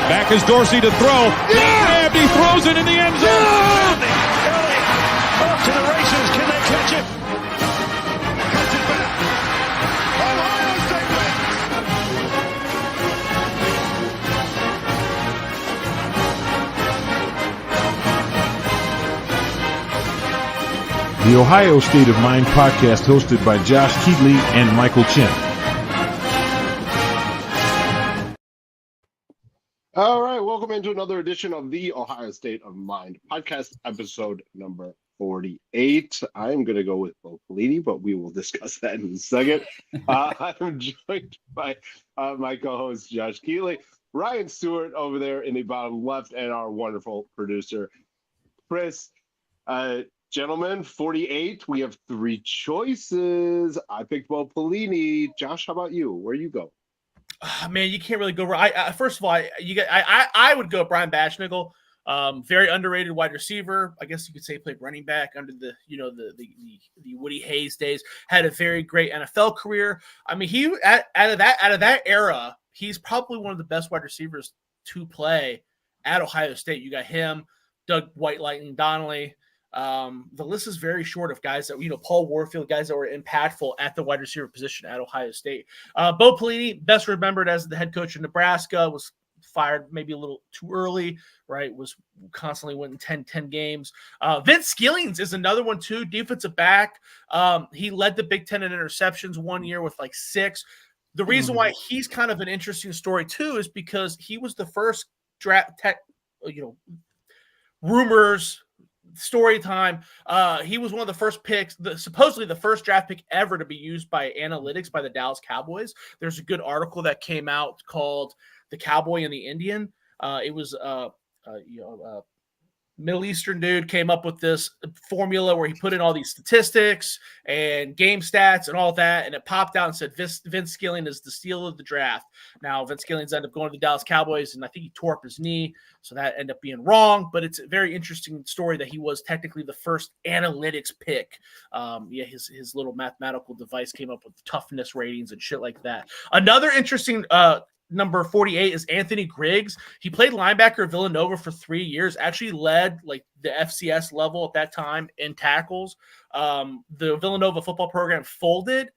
Back is Dorsey to throw. Yeah! He throws it in the end zone. Off to the races. Can they catch it? Cuts it back. Ohio State The Ohio State of Mind podcast, hosted by Josh Keatley and Michael Chin. All right, welcome into another edition of the Ohio State of Mind podcast, episode number 48. I'm going to go with Bo Pelini, but we will discuss that in a second. I'm joined by my co-host, Josh Keatley, Ryan Stewart over there in the bottom left, and our wonderful producer, Chris. Gentlemen, 48. We have three choices. I picked Bo Pelini. Josh, how about you? Where you go? Man, you can't really go wrong. First of all, I would go Brian Batschnigel. Very underrated wide receiver. I guess you could say played running back under the Woody Hayes days. Had a very great NFL career. I mean, he out of that era, he's probably one of the best wide receivers to play at Ohio State. You got him, Doug White, Lightning Donnelly. The list is very short of guys that, Paul Warfield, guys that were impactful at the wide receiver position at Ohio State. Bo Pelini, best remembered as the head coach of Nebraska, was fired maybe a little too early, right? Was constantly winning 10 games. Vince Skillings is another one too, defensive back. He led the Big Ten in interceptions one year with like 6. The reason why he's kind of an interesting story too is because he was the first rumors, story time. He was one of the first picks, supposedly the first draft pick ever to be used by analytics by the Dallas Cowboys. There's a good article that came out called "The Cowboy and the Indian." It was Middle Eastern dude came up with this formula where he put in all these statistics and game stats and all that, and it popped out and said Vince Skilling is the steal of the draft. Now, Vince Skillings ended up going to the Dallas Cowboys, and I think he tore up his knee, so that ended up being wrong, but it's a very interesting story that he was technically the first analytics pick. His little mathematical device came up with toughness ratings and shit like that. Another interesting number 48 is Anthony Griggs. He played linebacker at Villanova for 3 years, actually led like the FCS level at that time in tackles. The Villanova football program folded,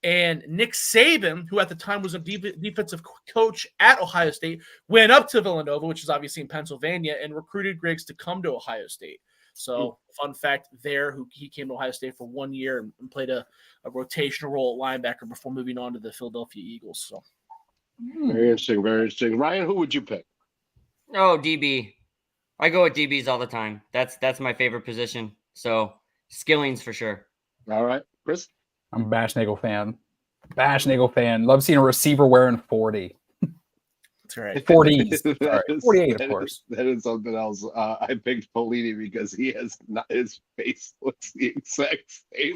and Nick Saban, who at the time was a defensive coach at Ohio State, went up to Villanova, which is obviously in Pennsylvania, and recruited Griggs to come to Ohio State. So fun fact there, he came to Ohio State for 1 year and played a rotational role at linebacker before moving on to the Philadelphia Eagles. So Very interesting, very interesting. Ryan, who would you pick? Oh, DB. I go with DBs all the time. That's my favorite position. So Skillings for sure. All right, Chris? I'm a Batschnigel fan. Love seeing a receiver wearing 40. that's right. 40s. 48, of course. That is something else. I picked Pelini because his face looks the exact same.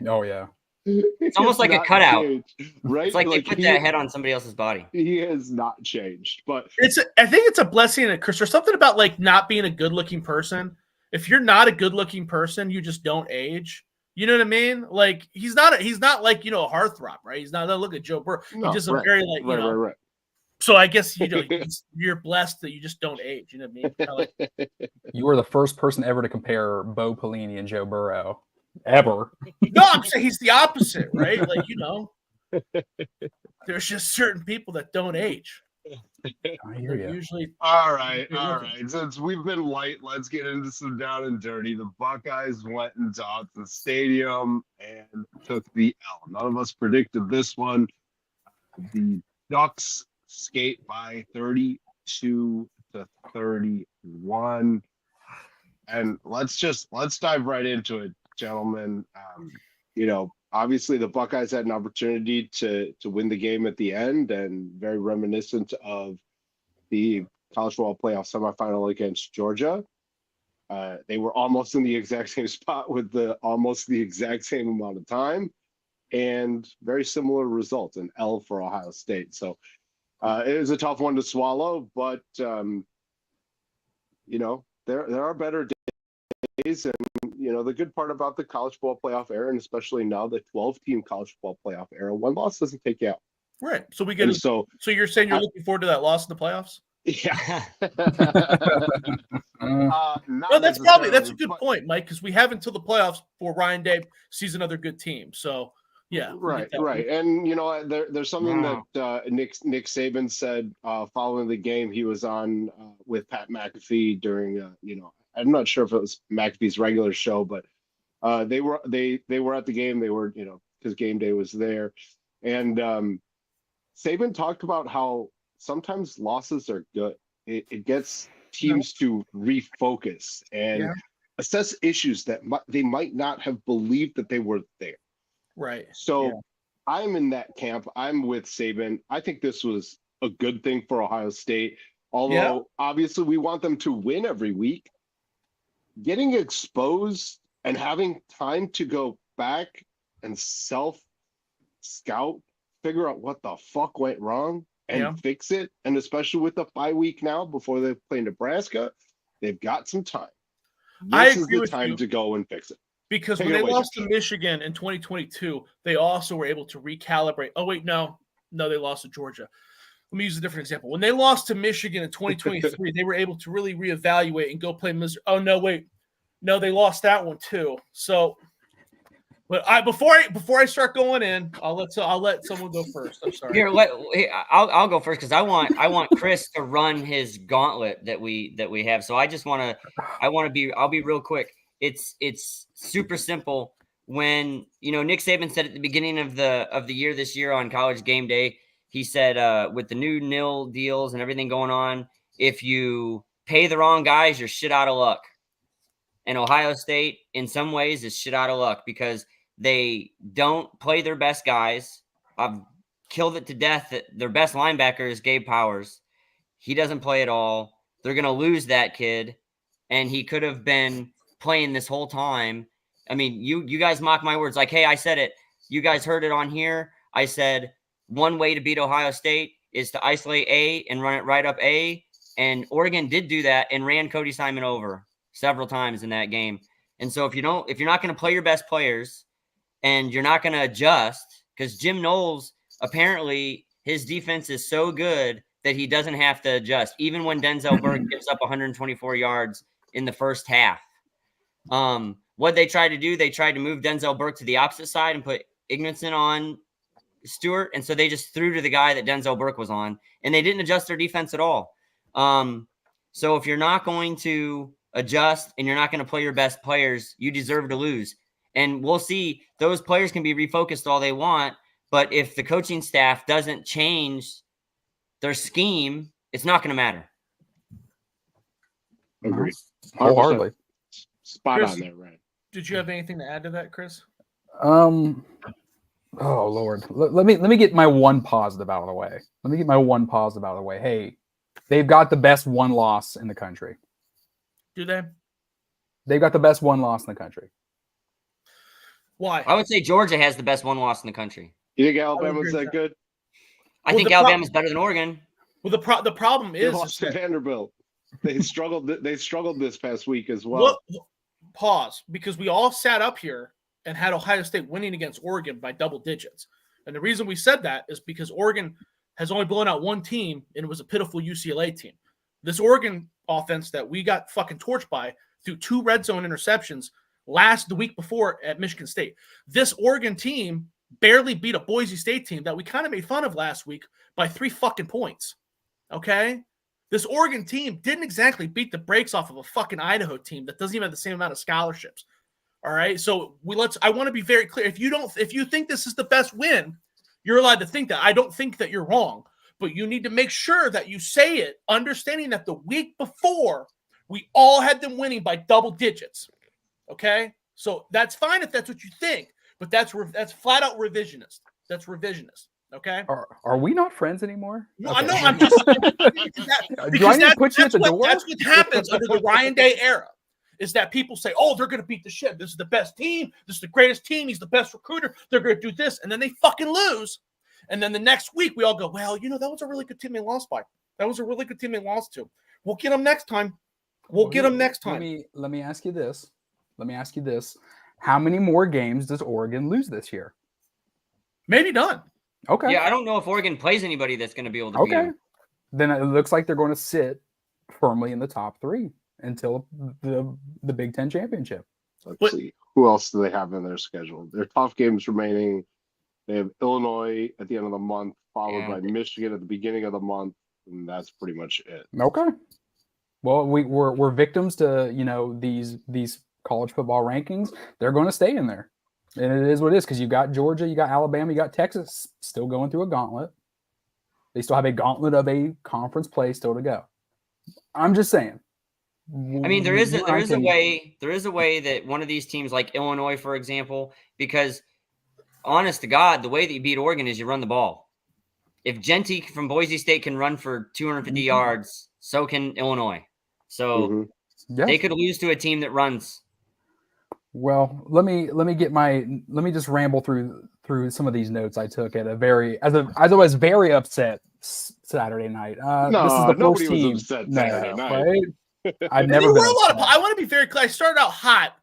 Oh, yeah. It's almost like a cutout. Changed, right? It's like they put that head on somebody else's body. He has not changed, but I think it's a blessing and a curse. There's something about like not being a good-looking person. If you're not a good-looking person, you just don't age. You know what I mean? Like he's not like a heartthrob, right? He's not. Look at Joe Burrow. He's just a very like right. So I guess you're blessed that you just don't age. You know what I mean? Like, You were the first person ever to compare Bo Pelini and Joe Burrow. Ever. no, I'm saying he's the opposite, right? Like, there's just certain people that don't age. I hear you. Usually, All right. Since we've been light, let's get into some down and dirty. The Buckeyes went into Autzen Stadium and took the L. None of us predicted this one. The Ducks skate by 32-31. And let's dive right into it, gentlemen. Obviously the Buckeyes had an opportunity to win the game at the end, and very reminiscent of the college football playoff semifinal against Georgia. They were almost in the exact same spot with almost the exact same amount of time, and very similar results, an L for Ohio State. So it was a tough one to swallow, but there are better days, and the good part about the college football playoff era, and especially now the 12-team college football playoff era, one loss doesn't take you out. right. So we get. So you're saying you're looking forward to that loss in the playoffs? Yeah. No, that's a good point, Mike, because we have until the playoffs for Ryan Day sees another good team. So yeah, right. And there's something that Nick Saban said following the game. He was on with Pat McAfee during I'm not sure if it was McAfee's regular show, but they were at the game. They were because game day was there, and Saban talked about how sometimes losses are good. It gets teams to refocus and assess issues that they might not have believed that they were there. Right. So I'm in that camp. I'm with Saban. I think this was a good thing for Ohio State. Although obviously we want them to win every week. Getting exposed and having time to go back and self-scout, figure out what the fuck went wrong and fix it. And especially with the bye week now before they play Nebraska, they've got some time. This is the time to go and fix it. Because when they lost to Michigan in 2022, they also were able to recalibrate. Oh, wait, no, they lost to Georgia. Let me use a different example. When they lost to Michigan in 2023, they were able to really reevaluate and go play Missouri. Oh, no, wait. No, they lost that one too. So, but before I start going in, I'll let someone go first. I'm sorry. Here, I'll go first because I want Chris to run his gauntlet that we have. So I'll be real quick. It's super simple. When Nick Saban said at the beginning of the year this year on College Game Day, he said with the new nil deals and everything going on, if you pay the wrong guys, you're shit out of luck. And Ohio State, in some ways, is shit out of luck because they don't play their best guys. I've killed it to death that their best linebacker is Gabe Powers. He doesn't play at all. They're going to lose that kid, and he could have been playing this whole time. I mean, you guys mock my words. Like, hey, I said it. You guys heard it on here. I said one way to beat Ohio State is to isolate A and run it right up A, and Oregon did do that and ran Cody Simon over several times in that game. And so if you're not going to play your best players and you're not going to adjust, because Jim Knowles, apparently his defense is so good that he doesn't have to adjust, even when Denzel Burke gives up 124 yards in the first half. What they tried to do, they tried to move Denzel Burke to the opposite side and put Ignason on Stewart. And so they just threw to the guy that Denzel Burke was on, and they didn't adjust their defense at all. So if you're not going to adjust and you're not going to play your best players, you deserve to lose. And we'll see. Those players can be refocused all they want, but if the coaching staff doesn't change their scheme, it's not going to matter. Agreed. Wholeheartedly. Spot Chris, on there, Ryan. Did you have anything to add to that, Chris? Oh Lord. Let me get my one positive out of the way. Hey, they've got the best one loss in the country. Do they? They've got the best one loss in the country. Why? I would say Georgia has the best one loss in the country. You think Alabama's that good? I think Alabama's better than Oregon. Well, the problem They is lost to Vanderbilt. They struggled this past week as well. Pause, because we all sat up here and had Ohio State winning against Oregon by double digits. And the reason we said that is because Oregon has only blown out one team, and it was a pitiful UCLA team. This Oregon offense that we got fucking torched by through 2 red zone interceptions the week before at Michigan State. This Oregon team barely beat a Boise State team that we kind of made fun of last week by 3 fucking points. Okay? This Oregon team didn't exactly beat the brakes off of a fucking Idaho team that doesn't even have the same amount of scholarships. All right? So I want to be very clear. If you think this is the best win, you're allowed to think that. I don't think that you're wrong. But you need to make sure that you say it, understanding that the week before, we all had them winning by double digits. Okay? So that's fine if that's what you think, but that's flat out revisionist. That's revisionist. Okay? Are we not friends anymore? No, Okay. I know. I'm just Do I need to put you at the door? That's what happens under the Ryan Day era. Is that people say, "Oh, they're going to beat the shit. This is the best team. This is the greatest team. He's the best recruiter. They're going to do this," and then they fucking lose. And then the next week, we all go, "Well, that was a really good team they lost by. That was a really good team they lost to. We'll get them next time. Get them next time." Let me ask you this. How many more games does Oregon lose this year? Maybe none. Okay. Yeah, I don't know if Oregon plays anybody that's going to be able to beat them. then it looks like they're going to sit firmly in the top 3 until the Big Ten championship. Let's see. Who else do they have in their schedule? Their tough games remaining. They have Illinois at the end of the month, followed by Michigan at the beginning of the month, and that's pretty much it. Okay. Well, we're victims to, you know, these college football rankings. They're going to stay in there. And it is what it is, because you got Georgia, you got Alabama, you got Texas still going through a gauntlet. They still have a gauntlet of a conference play still to go. I'm just saying. I mean, there is a way that one of these teams, like Illinois, for example, because honest to God, the way that you beat Oregon is you run the ball. If Genty from Boise State can run for 250 yards, so can Illinois. So they could lose to a team that runs. Well, let me just ramble through some of these notes I took at as I was very upset Saturday night. This is the nobody first team. was upset Saturday night. Right? I've never been upset. I want to be very clear. I started out hot,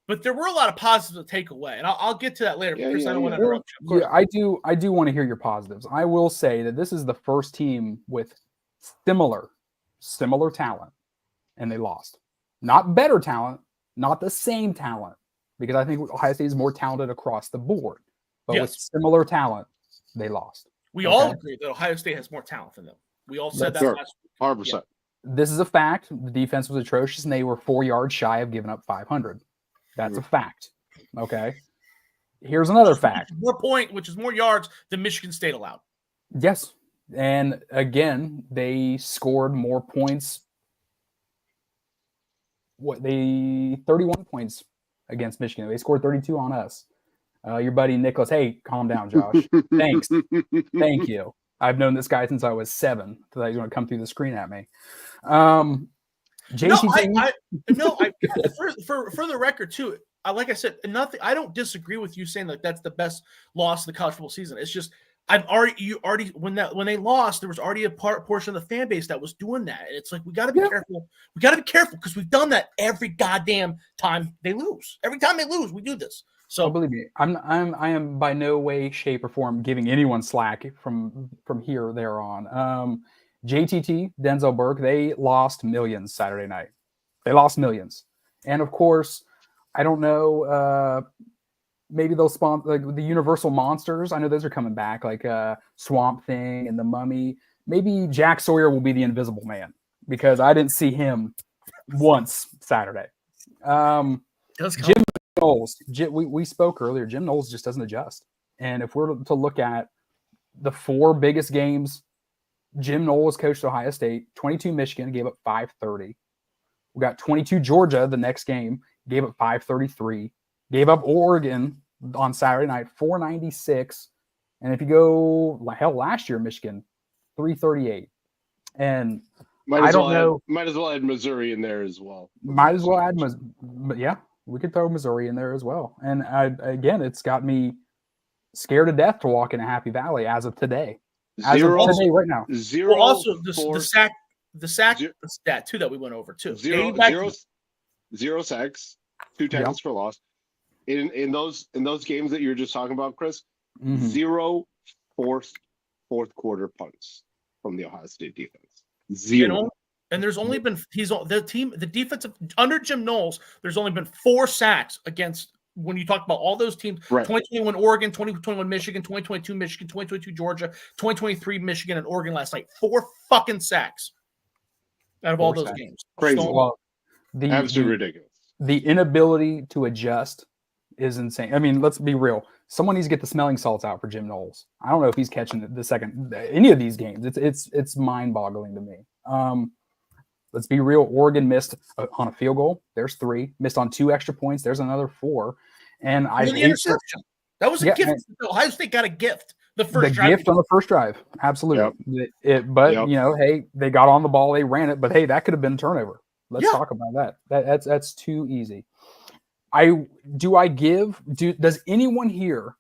but there were a lot of positives to take away, and I'll get to that later. Chris, I don't want to interrupt you. Yeah, I do want to hear your positives. I will say that this is the first team with similar talent, and they lost. Not better talent, not the same talent, because I think Ohio State is more talented across the board. But with similar talent, they lost. We all agree that Ohio State has more talent than them. We all said that last week. 100%. Yeah. This is a fact. The defense was atrocious, and they were 4 yards shy of giving up 500. That's a fact. Okay. Here's another fact. Which is more yards than Michigan State allowed. Yes. And again, they scored more points. 31 points against Michigan. They scored 32 on us. Your buddy Nicholas, hey, calm down, Josh. Thanks. Thank you. I've known this guy since I was 7. So he's going to come through the screen at me. For the record too. Like I said, nothing. I don't disagree with you saying that that's the best loss of the college football season. It's just when they lost, there was already a portion of the fan base that was doing that. And it's like we got to be careful. We got to be careful because we've done that every goddamn time they lose. Every time they lose, we do this. So believe me, I am by no way, shape, or form giving anyone slack from here or there on. JTT, Denzel Burke, they lost millions Saturday night. They lost millions. And of course, I don't know, maybe they'll sponsor like the Universal Monsters. I know those are coming back, like Swamp Thing and the Mummy. Maybe Jack Sawyer will be the Invisible Man because I didn't see him once Saturday. Jim Knowles, we spoke earlier. Jim Knowles just doesn't adjust. And if we're to look at the 4 biggest games, Jim Knowles coached Ohio State, 22 Michigan, gave up 530. We got 22 Georgia the next game, gave up 533. Gave up Oregon on Saturday night, 496. And if you go, last year, Michigan, 338. And Might as well add Missouri in there as well. Might as well add yeah, we could throw Missouri in there as well. And again, it's got me scared to death to walk into Happy Valley as of today. Today, right now. Zero. Well, also the sack stat too that we went over too. Zero sacks, 2 tackles for loss. In those games that you were just talking about, Chris, 0 fourth quarter punts from the Ohio State defense. 0. And there's only been the defensive under Jim Knowles. There's only been 4 sacks against. When you talk about all those teams, right. 2021 Oregon, 2021 Michigan, 2022 Michigan, 2022 Georgia, 2023 Michigan, and Oregon last night. 4 fucking sacks out of all those games. Crazy. Well, absolutely ridiculous. The inability to adjust is insane. I mean, let's be real. Someone needs to get the smelling salts out for Jim Knowles. I don't know if he's catching any of these games. It's mind-boggling to me. Let's be real. Oregon missed on a field goal. There's 3. Missed on 2 extra points. There's another 4. And the interception. That was a gift. Ohio State got a gift. The gift on the first drive. Absolutely. Yep. You know, hey, they got on the ball. They ran it. But, hey, that could have been a turnover. Let's talk about that. That's too easy. Does anyone here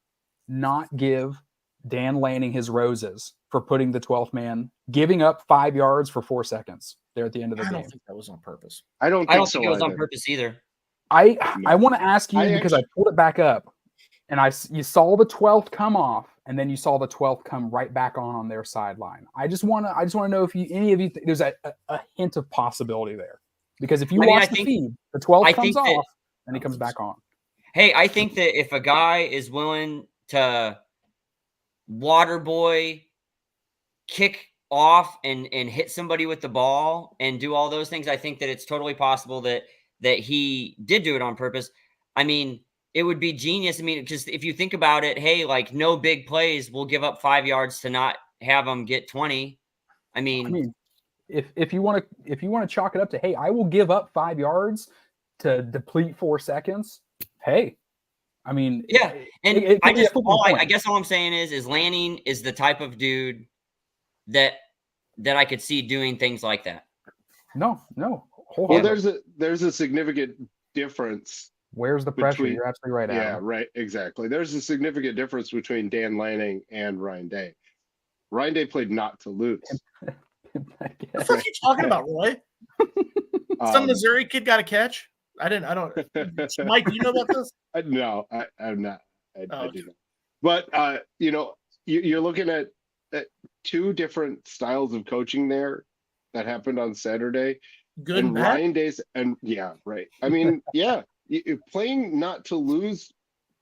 not give Dan Lanning his roses for putting the 12th man, giving up 5 yards for 4 seconds there at the end of the game? I don't think that was on purpose. I don't think it was on purpose either. I want to ask you because I pulled it back up and you saw the 12th come off and then you saw the 12th come right back on their sideline. I just want to know if any of you there's a hint of possibility there, because if you watch the feed, the 12th comes off and he comes back on. Hey, I think that if a guy is willing to water boy, kick off and hit somebody with the ball and do all those things, I think that it's totally possible that he did do it on purpose. I mean, it would be genius. I mean, because if you think about it, hey, like no big plays, we'll give up 5 yards to not have them get 20. I mean, if you want to chalk it up to, hey, I will give up 5 yards to deplete 4 seconds. Hey, I mean, yeah. And I guess all I'm saying is Lanning is the type of dude that I could see doing things like that. No. Well, there's a significant difference. Where's the pressure? You're absolutely right. Yeah, Adam. right. Exactly. There's a significant difference between Dan Lanning and Ryan Day. Ryan Day played not to lose. What the fuck are you talking about, Roy? Some Missouri kid got a catch? I don't. Mike, do you know about this? No, I'm not. I do not. But you're looking at two different styles of coaching there that happened on Saturday. Good and and bad? Ryan Day's, and yeah, right. I mean, yeah, playing not to lose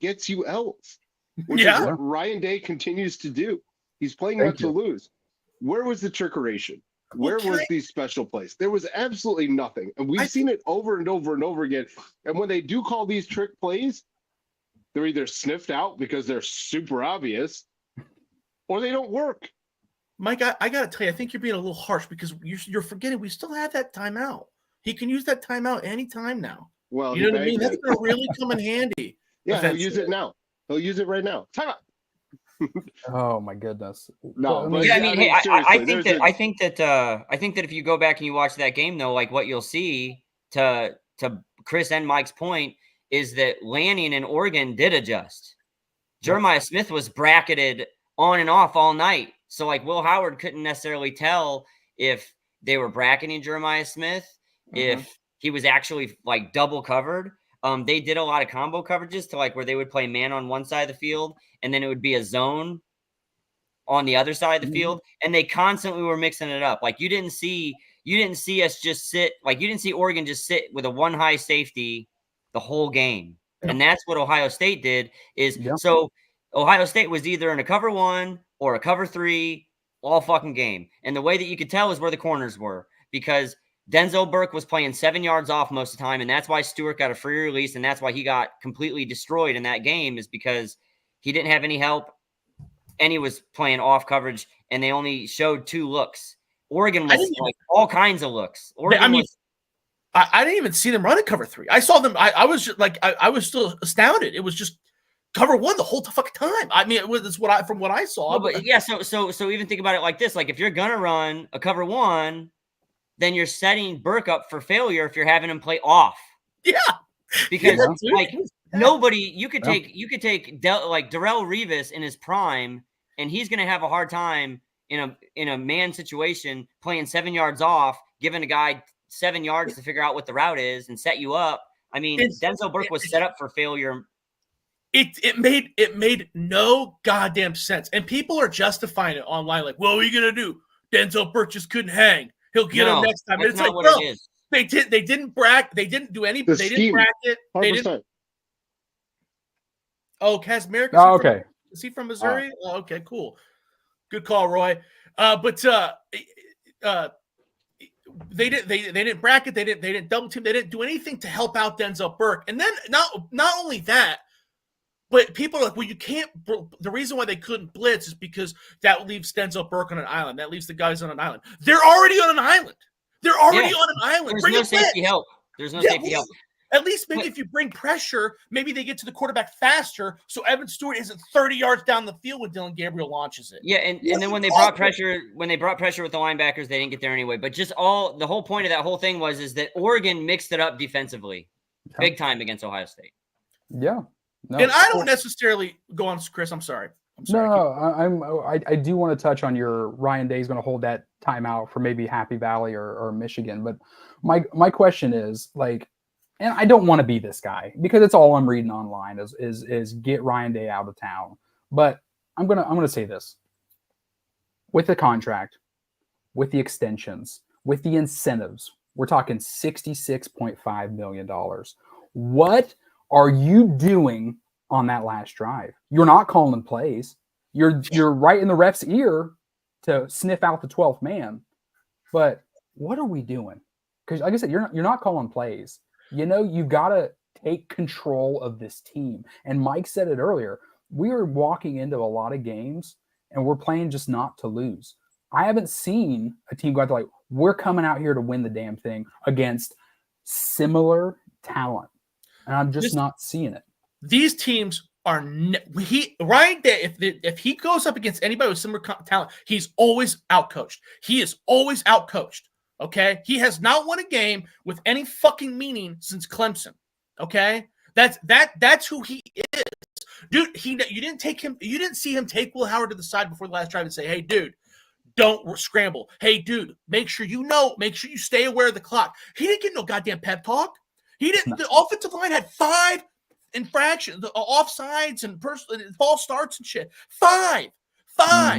gets you L's, which is what Ryan Day continues to do. He's playing not to lose. Where was the trickeration? Where was these special plays? There was absolutely nothing. And we've seen it over and over and over again. And when they do call these trick plays, they're either sniffed out because they're super obvious or they don't work. Mike, I got to tell you, I think you're being a little harsh because you're forgetting we still have that timeout. He can use that timeout anytime now. Well, you know what I mean? That's going to really come in handy. Yeah, he'll use it now. He'll use it right now. Timeout. Oh my goodness. No, but yeah, I mean, hey, I think that if you go back and you watch that game though, like what you'll see to Chris and Mike's point is that Lanning and Oregon did adjust. Jeremiah Smith was bracketed on and off all night. So like Will Howard couldn't necessarily tell if they were bracketing Jeremiah Smith, if he was actually like double covered. They did a lot of combo coverages to like where they would play man on one side of the field and then it would be a zone on the other side of the field. And they constantly were mixing it up. Like you didn't see us just sit, like you didn't see Oregon just sit with a one high safety the whole game. And that's what Ohio State did so Ohio State was either in a cover 1 or a cover 3 all fucking game. And the way that you could tell is where the corners were because Denzel Burke was playing 7 yards off most of the time, and that's why Stewart got a free release, and that's why he got completely destroyed in that game is because he didn't have any help, and he was playing off coverage, and they only showed 2 looks. Oregon was like all kinds of looks. I didn't even see them running cover 3. I saw them. I was just, like, I was still astounded. It was just cover 1 the whole fucking time. I mean, it's from what I saw. No, but yeah, so even think about it like this: like if you're gonna run a cover 1. Then you're setting Burke up for failure if you're having him play off. Yeah. Because nobody, you could take Darrelle Revis in his prime, and he's going to have a hard time in a man situation playing 7 yards off, giving a guy 7 yards to figure out what the route is and set you up. I mean, Denzel Burke was set up for failure. It made no goddamn sense. And people are justifying it online like, well, what are you going to do? Denzel Burke just couldn't hang. He'll get him next time. It's like, no, they didn't bracket. They didn't do any. They didn't bracket. 100%. They didn't. Oh, Kaz Merrick. Okay. Is he from Missouri? Oh, okay, cool. Good call, Roy. But they didn't bracket. They didn't double team. They didn't do anything to help out Denzel Burke. And then not only that, but people are like, well, you can't. The reason why they couldn't blitz is because that leaves Denzel Burke on an island. That leaves the guys on an island. They're already on an island. On an island. There's no safety help. There's no safety help. At least maybe if you bring pressure, maybe they get to the quarterback faster. So Evan Stewart isn't 30 yards down the field when Dylan Gabriel launches it. Yeah, and then when they brought pressure with the linebackers, they didn't get there anyway. But just the whole point of that whole thing is that Oregon mixed it up defensively, big time against Ohio State. Yeah. No, and I don't necessarily go on, Chris. I'm sorry. No, I do want to touch on your Ryan Day is going to hold that timeout for maybe Happy Valley or Michigan. But my question is like, and I don't want to be this guy because it's all I'm reading online is get Ryan Day out of town. But I'm gonna say this. With the contract, with the extensions, with the incentives, we're talking $66.5 million. What are you doing on that last drive? You're not calling plays. You're right in the ref's ear to sniff out the 12th man. But what are we doing? Because like I said, you're not calling plays. You've got to take control of this team. And Mike said it earlier. We are walking into a lot of games and we're playing just not to lose. I haven't seen a team go out there like, we're coming out here to win the damn thing against similar talent. And I'm just not seeing it. These teams are Ryan Day. If he goes up against anybody with similar talent, he's always outcoached. He is always outcoached. Okay, he has not won a game with any fucking meaning since Clemson. Okay, that's who he is, dude. You didn't see him take Will Howard to the side before the last drive and say, "Hey, dude, don't scramble. Hey, dude, make sure you stay aware of the clock." He didn't get no goddamn pep talk. He didn't. The offensive line had 5 infractions, the offsides and false starts and shit. 5.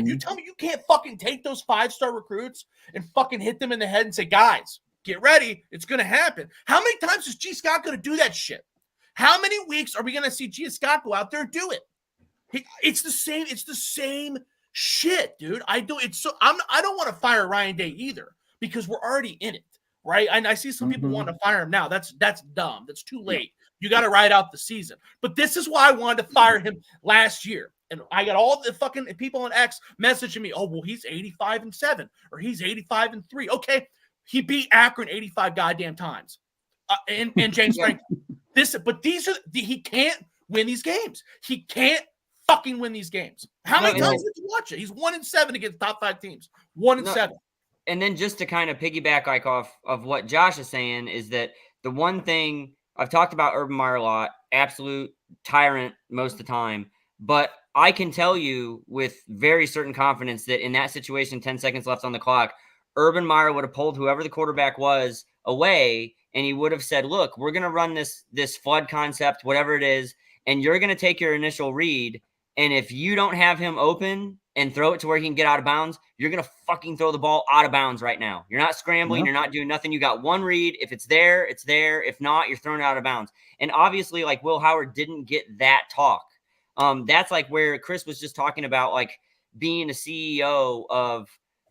You tell me you can't fucking take those 5-star recruits and fucking hit them in the head and say, "Guys, get ready. It's going to happen." How many times is G. Scott going to do that shit? How many weeks are we going to see G. Scott go out there and do it? It's the same shit, dude. I don't want to fire Ryan Day either because we're already in it, right? And I see some people want to fire him now. That's dumb. That's too late. You got to ride out the season. But this is why I wanted to fire him last year. And I got all the fucking people on X messaging me, "Oh, well, he's 85-7 or he's 85-3. Okay, he beat Akron 85 goddamn times. And James Franklin. He can't win these games. He can't fucking win these games. How many times did you watch it? He's 1-7 against top 5 teams. 1-7. And then just to kind of piggyback off of what Josh is saying is that the one thing I've talked about Urban Meyer a lot, absolute tyrant most of the time, but I can tell you with very certain confidence that in that situation, 10 seconds left on the clock, Urban Meyer would have pulled whoever the quarterback was away, and he would have said, "Look, we're going to run this flood concept, whatever it is, and you're going to take your initial read, and if you don't have him open and throw it to where he can get out of bounds, you're going to fucking throw the ball out of bounds right now. You're not scrambling. You're not doing nothing. You got one read. If it's there, it's there. If not, you're throwing it out of bounds." And obviously, like, Will Howard didn't get that talk. That's like where Chris was just talking about, like, being a CEO of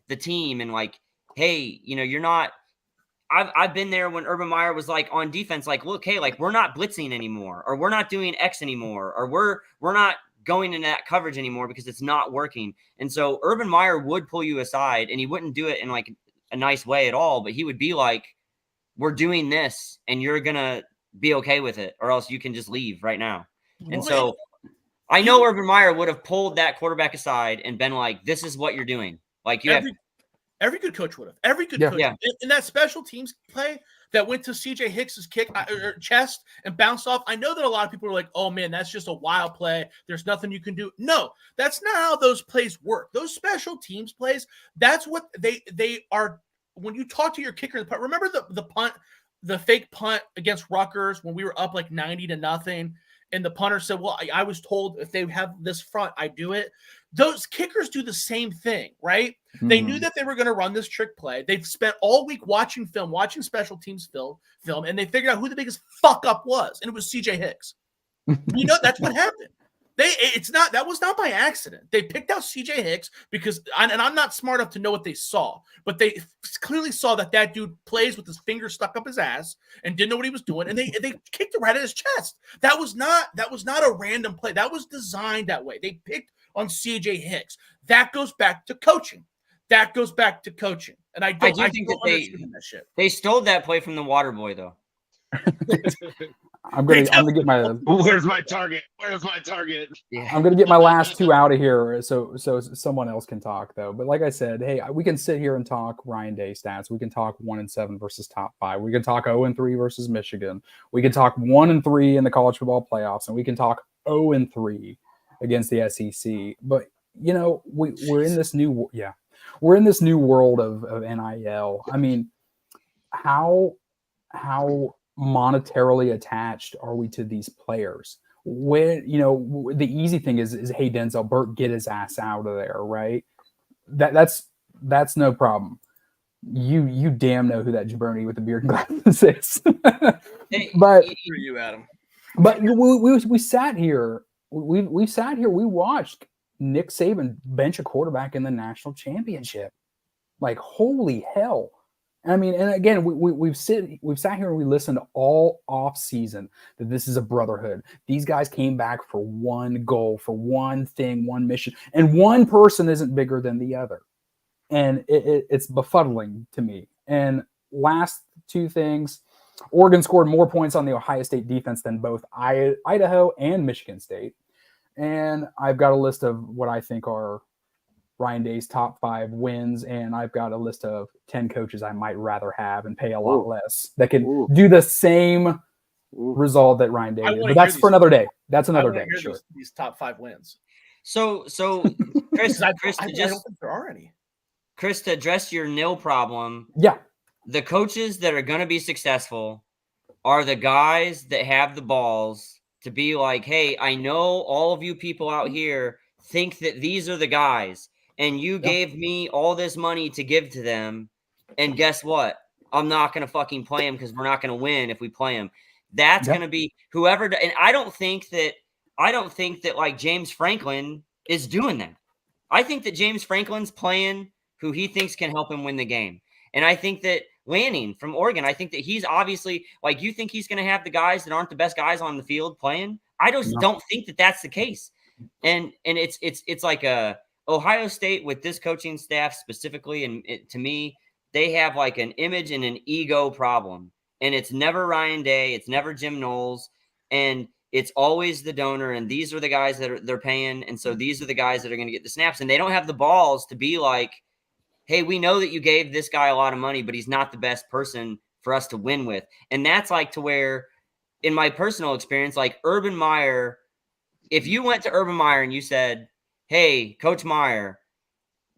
the team and like, hey, you're not. I've been there when Urban Meyer was like on defense, like, look, hey, like, we're not blitzing anymore, or we're not doing X anymore, or we're not going into that coverage anymore because it's not working. And so Urban Meyer would pull you aside, and he wouldn't do it in like a nice way at all, but he would be like, "We're doing this, and you're gonna be okay with it, or else you can just leave right now." And so I know Urban Meyer would have pulled that quarterback aside and been like, "This is what you're doing." Like, every good coach would have. Every good coach. Yeah. In that special teams play that went to CJ Hicks's kick or chest and bounced off, I know that a lot of people are like, "Oh man, that's just a wild play. There's nothing you can do." No, that's not how those plays work. Those special teams plays, that's what they are. When you talk to your kicker, remember the punt, the fake punt against Rutgers when we were up like 90-0, and the punter said, "Well, I was told if they have this front, I do it." Those kickers do the same thing, right? They knew that they were going to run this trick play. They've spent all week watching film, watching special teams film, and they figured out who the biggest fuck up was, and it was CJ Hicks. That's what happened. That was not by accident. They picked out CJ Hicks because, and I'm not smart enough to know what they saw, but they clearly saw that dude plays with his finger stuck up his ass and didn't know what he was doing, and they kicked it right at his chest. That was not a random play. That was designed that way. They picked on CJ Hicks. That goes back to coaching. And I do think that they stole that play from the water boy, though. I'm gonna get my. Where's my target? Yeah. I'm gonna get my last 2 out of here, so someone else can talk though. But like I said, hey, we can sit here and talk Ryan Day stats. We can talk 1-7 versus top 5. We can talk 0-3 versus Michigan. We can talk 1-3 in the college football playoffs, and we can talk 0-3 against the SEC. But we're in this new world of NIL. I mean, how monetarily attached are we to these players? when the easy thing is hey, Denzel Burke, get his ass out of there, right? That's no problem. You damn know who that jabroni with the beard and glasses is. But For you, Adam. But we sat here. We sat here. We watched Nick Saban bench a quarterback in the national championship. Like, holy hell! I mean, and again, we've sat here and we listened all off season that this is a brotherhood. These guys came back for one goal, for one thing, one mission, and one person isn't bigger than the other, and it's befuddling to me. And last two things. Oregon scored more points on the Ohio State defense than both Idaho and Michigan State. And I've got a list of what I think are Ryan Day's top 5 wins, and I've got a list of 10 coaches I might rather have and pay a lot less that can do the same result that Ryan Day did. But that's for another day. That's another day. Sure. These top 5 wins. So Chris, I don't think there are any. Chris, to address your nil problem. Yeah. The coaches that are going to be successful are the guys that have the balls to be like, hey, I know all of you people out here think that these are the guys, and you gave me all this money to give to them, and guess what? I'm not going to fucking play them because we're not going to win if we play them. That's going to be whoever. And I don't think that like James Franklin is doing that. I think that James Franklin's playing who he thinks can help him win the game. And I think that Lanning from Oregon, I think that he's obviously like, you think he's going to have the guys that aren't the best guys on the field playing? I just don't think that that's the case. And it's like Ohio State with this coaching staff specifically. And to me, they have like an image and an ego problem, and it's never Ryan Day. It's never Jim Knowles. And it's always the donor. And these are the guys that they're paying. And so these are the guys that are going to get the snaps, and they don't have the balls to be like, hey, we know that you gave this guy a lot of money, but he's not the best person for us to win with. And that's like to where, in my personal experience, like Urban Meyer, if you went to Urban Meyer and you said, hey, Coach Meyer,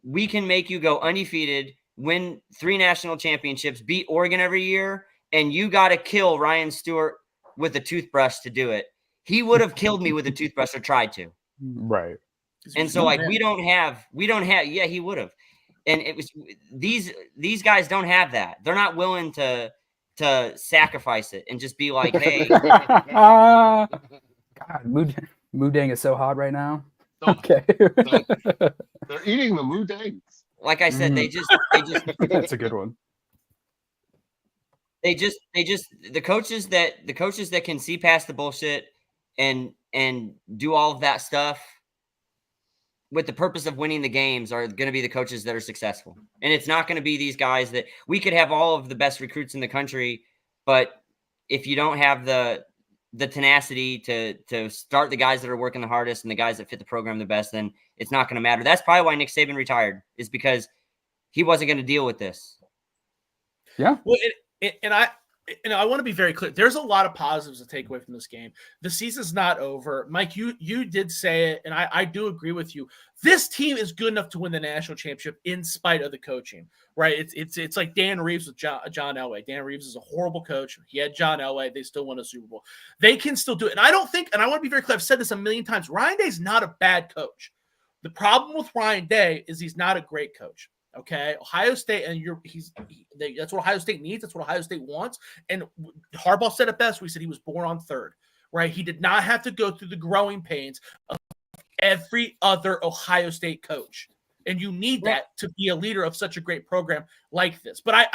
we can make you go undefeated, win 3 national championships, beat Oregon every year, and you got to kill Ryan Stewart with a toothbrush to do it, he would have killed me with a toothbrush or tried to. Right. And so like, we don't have, yeah, he would have. And it was these guys don't have that. They're not willing to sacrifice it and just be like, hey. God, Moodang is so hot right now. Okay. They're eating the Moodangs. Like I said, they just that's a good one. The coaches that can see past the bullshit and do all of that stuff with the purpose of winning the games are going to be the coaches that are successful. And it's not going to be these guys that we could have all of the best recruits in the country, but if you don't have the tenacity to start the guys that are working the hardest and the guys that fit the program the best, then it's not going to matter. That's probably why Nick Saban retired, is because he wasn't going to deal with this. Yeah. Well, I want to be very clear. There's a lot of positives to take away from this game. The season's not over. Mike, you did say it, and I do agree with you. This team is good enough to win the national championship in spite of the coaching, right? It's like Dan Reeves with John Elway. Dan Reeves is a horrible coach. He had John Elway. They still won a Super Bowl. They can still do it. And I don't think, and I want to be very clear, I've said this a million times, Ryan Day's not a bad coach. The problem with Ryan Day is he's not a great coach. Okay, Ohio State, and that's what Ohio State needs. That's what Ohio State wants. And Harbaugh said it best. We said he was born on third, right? He did not have to go through the growing pains of every other Ohio State coach, and you need that to be a leader of such a great program like this. But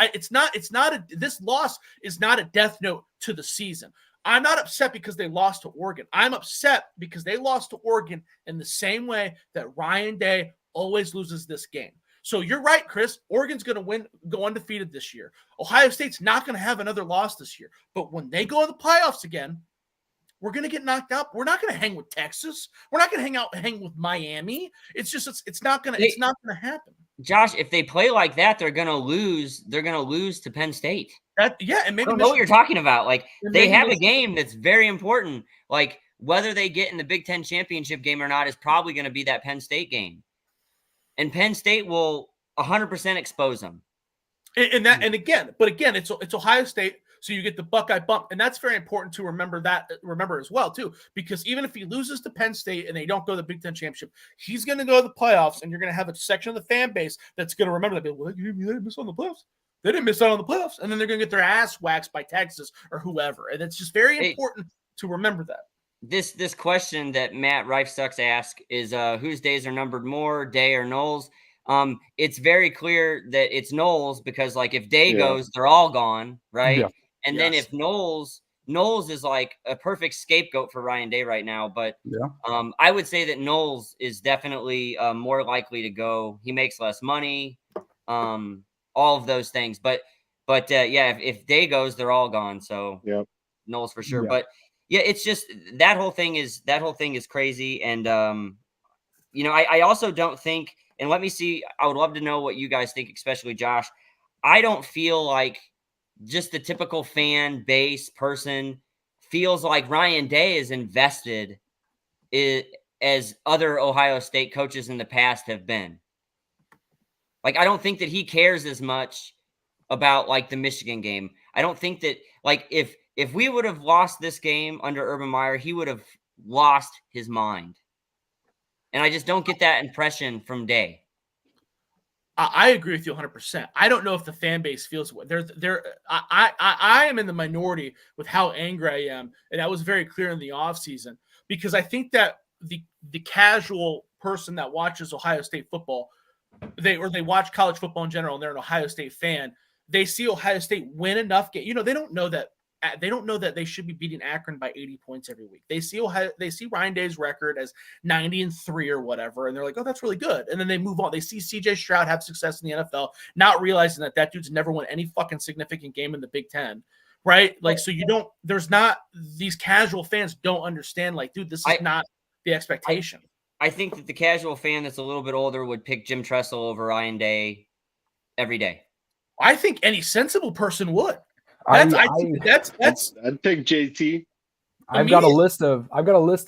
this loss is not a death note to the season. I'm not upset because they lost to Oregon. I'm upset because they lost to Oregon in the same way that Ryan Day always loses this game. So you're right, Chris. Oregon's going to go undefeated this year. Ohio State's not going to have another loss this year. But when they go to the playoffs again, we're going to get knocked out. We're not going to hang with Texas. We're not going to hang with Miami. It's just it's not going to happen. Josh, if they play like that, they're going to lose. They're going to lose to Penn State. And maybe I don't know what you're talking about. Like, they have a game that's very important. Like, whether they get in the Big Ten championship game or not is probably going to be that Penn State game. And Penn State will 100% expose them. And again, it's Ohio State, so you get the Buckeye bump, and that's very important to remember as well too, because even if he loses to Penn State and they don't go to the Big Ten championship, he's going to go to the playoffs, and you're going to have a section of the fan base that's going to remember that. Well, they didn't miss on the playoffs. They didn't miss out on the playoffs, and then they're going to get their ass waxed by Texas or whoever, and it's just very important to remember that. This question that Matt Rifesucks asked is whose days are numbered more, Day or Knowles? It's very clear that it's Knowles, because like if Day goes, they're all gone, right? Yeah. And then if Knowles is like a perfect scapegoat for Ryan Day right now, but I would say that Knowles is definitely more likely to go. He makes less money, all of those things, but if Day goes, they're all gone. So Knowles for sure, but. Yeah, it's just that whole thing is crazy. And, I also don't think, and let me see, I would love to know what you guys think, especially Josh. I don't feel like just the typical fan base person feels like Ryan Day is invested as other Ohio State coaches in the past have been. Like, I don't think that he cares as much about like the Michigan game. I don't think that like if we would have lost this game under Urban Meyer, he would have lost his mind. And I just don't get that impression from Day. I agree with you 100%. I don't know if the fan base feels I am in the minority with how angry I am. And that was very clear in the offseason, because I think that the casual person that watches Ohio State football, they watch college football in general, and they're an Ohio State fan. They see Ohio State win enough games. They don't know that they should be beating Akron by 80 points every week. They see Ryan Day's record as 90-3 or whatever, and they're like, oh, that's really good. And then they move on. They see CJ Stroud have success in the NFL, not realizing that dude's never won any fucking significant game in the Big Ten, right? Like, so these casual fans don't understand, like, dude, this is not the expectation. I think that the casual fan that's a little bit older would pick Jim Tressel over Ryan Day every day. I think any sensible person would. I'd pick JT. I've got a list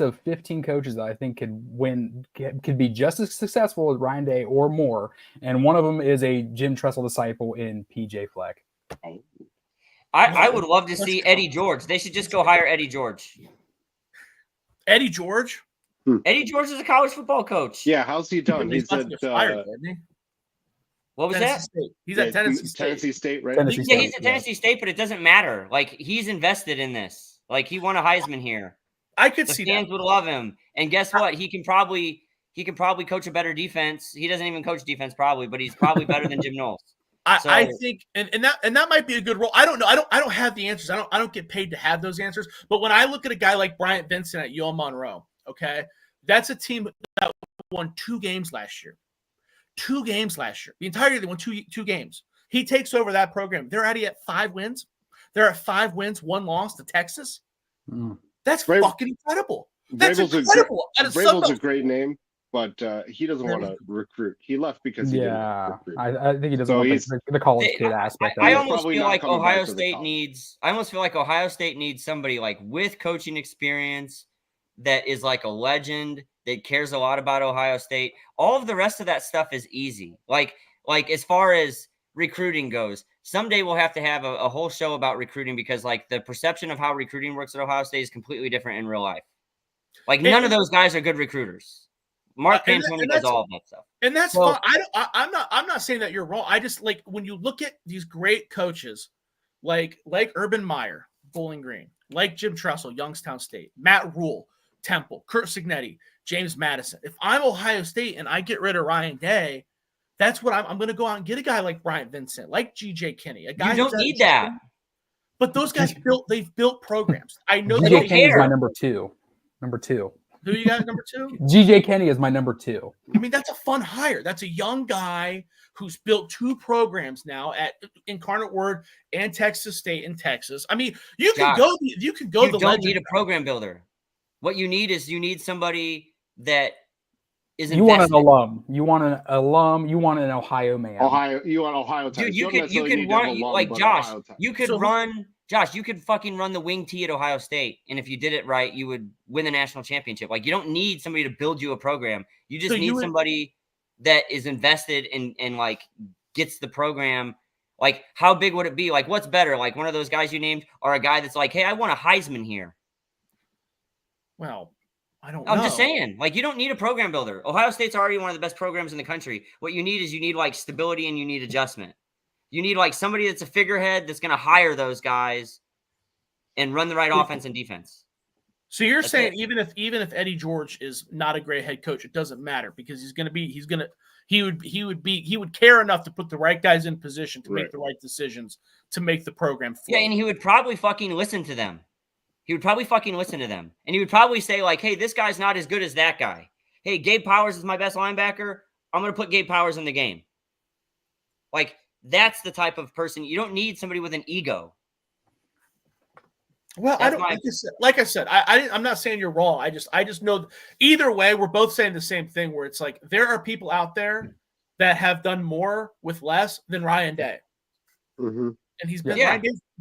of 15 coaches that I think could be just as successful as Ryan Day or more, and one of them is a Jim Tressel disciple in PJ Fleck. I would love to see Eddie George. They should just go hire Eddie George. Eddie George? Eddie George is a college football coach. Yeah, how's he done? He's at what was Tennessee that? State. He's at Tennessee State, right? He's at Tennessee State, but it doesn't matter. Like, he's invested in this. Like, he won a Heisman here. I could see the fans would love him. And guess what? He can probably coach a better defense. He doesn't even coach defense probably, but he's probably better than Jim Knowles. I think, and that might be a good role. I don't know. I don't have the answers. I don't get paid to have those answers. But when I look at a guy like Bryant Vincent at UL Monroe, okay, that's a team that won 2 games last year. 2 games last year. The entire year they won two games. He takes over that program. They're already at 5 wins. They're at 5 wins, 1 loss to Texas. That's fucking incredible. That's incredible. Vrabel's a great name, but he doesn't want to recruit. He left because he didn't recruit. I think he doesn't want the college kid aspect. I almost feel like Ohio State needs somebody like with coaching experience that is like a legend, that cares a lot about Ohio State. All of the rest of that stuff is easy. Like as far as recruiting goes, someday we'll have to have a whole show about recruiting, because like the perception of how recruiting works at Ohio State is completely different in real life. Like, none of those guys are good recruiters. Mark Pantoni does all of that stuff. And that's fine. I'm not saying that you're wrong. I just, like, when you look at these great coaches like Urban Meyer, Bowling Green, like Jim Tressel, Youngstown State, Matt Rule, Temple, Kurt Signetti, James Madison. If I'm Ohio State and I get rid of Ryan Day, that's what I'm going to go out and get a guy like Bryant Vincent, like G.J. Kinney. A guy you don't need that. But those guys they've built programs. I know G.J. Kinney is my number two. Who you got number 2? G.J. Kinney is my number 2. I mean, that's a fun hire. That's a young guy who's built 2 programs now at Incarnate Word and Texas State in Texas. I mean, you can go. You don't need a program builder. What you need is somebody that is invested. You want an alum. You want an alum. You want an Ohio man. You want Ohio type. Dude, you could run like Josh. You could run. Josh, you could fucking run the wing tee at Ohio State, and if you did it right, you would win the national championship. Like, you don't need somebody to build you a program. You just need somebody that is invested and like gets the program. Like, how big would it be? Like, what's better? Like one of those guys you named, or a guy that's like, hey, I want a Heisman here. Well, I don't know. I'm just saying, like, you don't need a program builder. Ohio State's already one of the best programs in the country. What you need is like stability and you need adjustment. You need like somebody that's a figurehead that's going to hire those guys and run the right offense and defense. So you're saying even if Eddie George is not a great head coach, it doesn't matter because he would care enough to put the right guys in position to make the right decisions to make the program flow. Yeah, and he would probably fucking listen to them. He would probably fucking listen to them. And he would probably say, like, hey, this guy's not as good as that guy. Hey, Gabe Powers is my best linebacker. I'm going to put Gabe Powers in the game. Like, that's the type of person. You don't need somebody with an ego. Well, I don't like I said, I'm not saying you're wrong. I just know either way, we're both saying the same thing where it's like there are people out there that have done more with less than Ryan Day. Mm-hmm. And he's been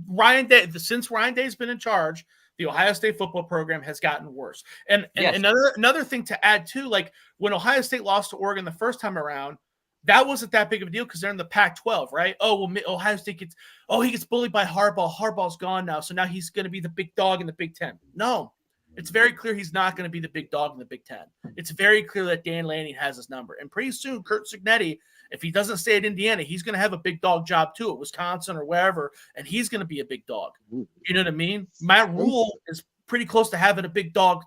Ryan Day since Ryan Day's been in charge. The Ohio State football program has gotten worse. And another thing to add too, like when Ohio State lost to Oregon the first time around, that wasn't that big of a deal because they're in the Pac-12, right? Oh, well, Ohio State he gets bullied by Harbaugh. Harbaugh's gone now, so now he's going to be the big dog in the Big Ten. No, it's very clear he's not going to be the big dog in the Big Ten. It's very clear that Dan Lanning has his number. And pretty soon, Kurt Cignetti, if he doesn't stay at Indiana, he's going to have a big dog job too at Wisconsin or wherever, and he's going to be a big dog. You know what I mean? Matt Rule is pretty close to having a big dog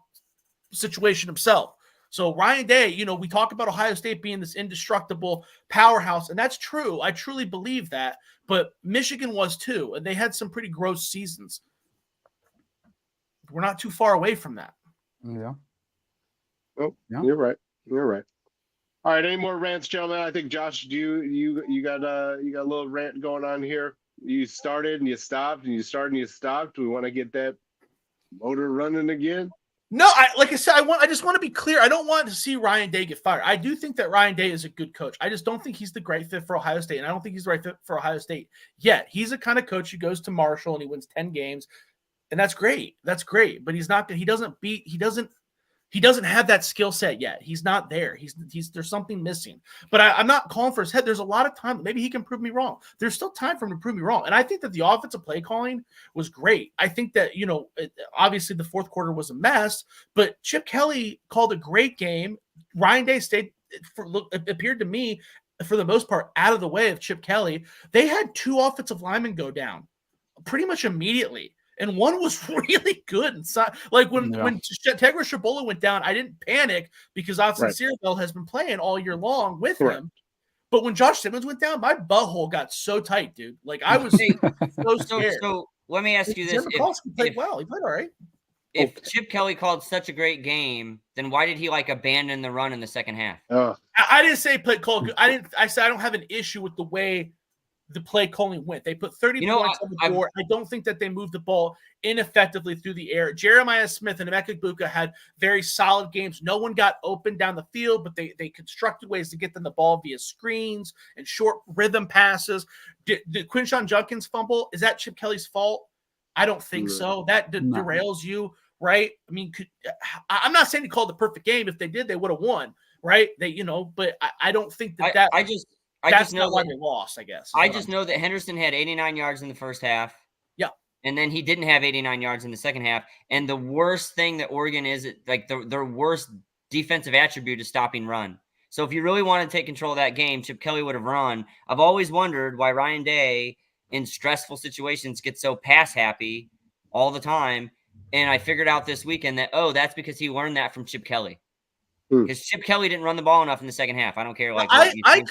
situation himself. So Ryan Day, we talk about Ohio State being this indestructible powerhouse, and that's true. I truly believe that. But Michigan was too, and they had some pretty gross seasons. We're not too far away from that. Yeah. Oh, yeah. You're right. All right, any more rants, gentlemen? I think Josh, you got a little rant going on here. You started and you stopped, and you started and you stopped. We want to get that motor running again. No, like I said, I just want to be clear. I don't want to see Ryan Day get fired. I do think that Ryan Day is a good coach. I just don't think he's the great fit for Ohio State, and I don't think he's the right fit for Ohio State yet. He's the kind of coach who goes to Marshall and he wins 10 games, and that's great. That's great, but he's not. He doesn't have that skill set yet. He's not there. There's something missing. But I'm not calling for his head. There's a lot of time. Maybe he can prove me wrong. There's still time for him to prove me wrong. And I think that the offensive play calling was great. I think that, obviously the fourth quarter was a mess, but Chip Kelly called a great game. Ryan Day appeared to me, for the most part, out of the way of Chip Kelly. They had 2 offensive linemen go down pretty much immediately. And one was really good. Like when Tegra Shabola went down, I didn't panic because Austin Searville has been playing all year long with him. But when Josh Simmons went down, my butthole got so tight, dude. Like I was so scared. So let me ask you this: He played well. He played all right. If Chip Kelly called such a great game, then why did he abandon the run in the second half? I didn't say play call good. I said I don't have an issue with the way the play calling went. They put 30 points on the board. I don't think that they moved the ball ineffectively through the air. Jeremiah Smith and Emeka Egbuka had very solid games. No one got open down the field, but they constructed ways to get them the ball via screens and short rhythm passes. Did Quinshon Judkins fumble? Is that Chip Kelly's fault? I don't think so. That derails you, right? I mean, I'm not saying he called the perfect game. If they did, they would have won, right? But I don't think that I just know why they lost, I guess. I just know that Henderson had 89 yards in the first half. Yeah. And then he didn't have 89 yards in the second half. And the worst thing that Oregon is, their worst defensive attribute is stopping run. So if you really want to take control of that game, Chip Kelly would have run. I've always wondered why Ryan Day in stressful situations gets so pass happy all the time. And I figured out this weekend that, that's because he learned that from Chip Kelly. Because Chip Kelly didn't run the ball enough in the second half. I don't care. I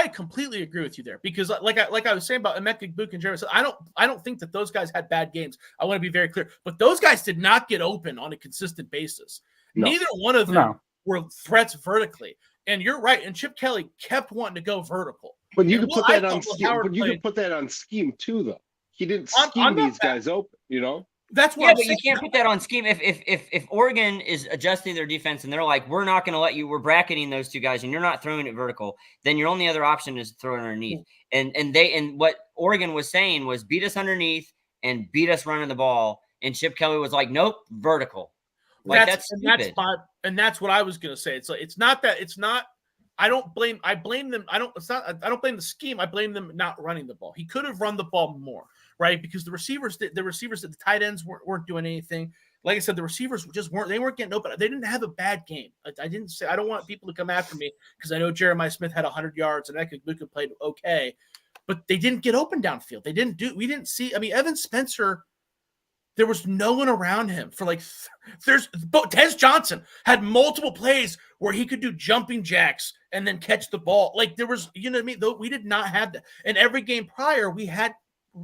completely agree with you there. Because like I was saying about Emeka Egbuka and Jeremy, I don't think that those guys had bad games. I want to be very clear. But those guys did not get open on a consistent basis. No. Neither one of them were threats vertically. And you're right. And Chip Kelly kept wanting to go vertical. But you can put that on scheme. But you can put that on scheme too, though. He didn't scheme these guys open. That's what but you can't put that on scheme. If Oregon is adjusting their defense and they're like, we're not going to let you, we're bracketing those 2 guys and you're not throwing it vertical, then your only other option is to throw it underneath. And what Oregon was saying was beat us underneath and beat us running the ball. And Chip Kelly was like, nope, vertical. That's stupid. And that's what I was going to say. It's not. I don't blame them. I don't blame the scheme. I blame them not running the ball. He could have run the ball more, right? Because the receivers, the tight ends weren't doing anything. Like I said, the receivers weren't getting open. They didn't have a bad game. I don't want people to come after me because I know Jeremiah Smith had 100 yards and Luka played okay, but they didn't get open downfield. We didn't see. I mean, Evan Spencer, there was no one around him for Tez Johnson had multiple plays where he could do jumping jacks and then catch the ball. Like there was, you know what I mean? Though we did not have that. And every game prior, we had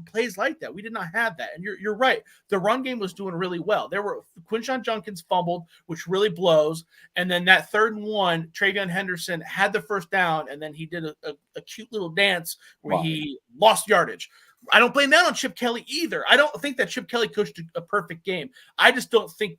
plays like that. We did not have that. And you're right. The run game was doing really well. Quinshon Judkins fumbled, which really blows. And then that 3rd and 1, Travion Henderson had the first down, and then he did a cute little dance where he lost yardage. I don't blame that on Chip Kelly either. I don't think that Chip Kelly coached a perfect game. I just don't think.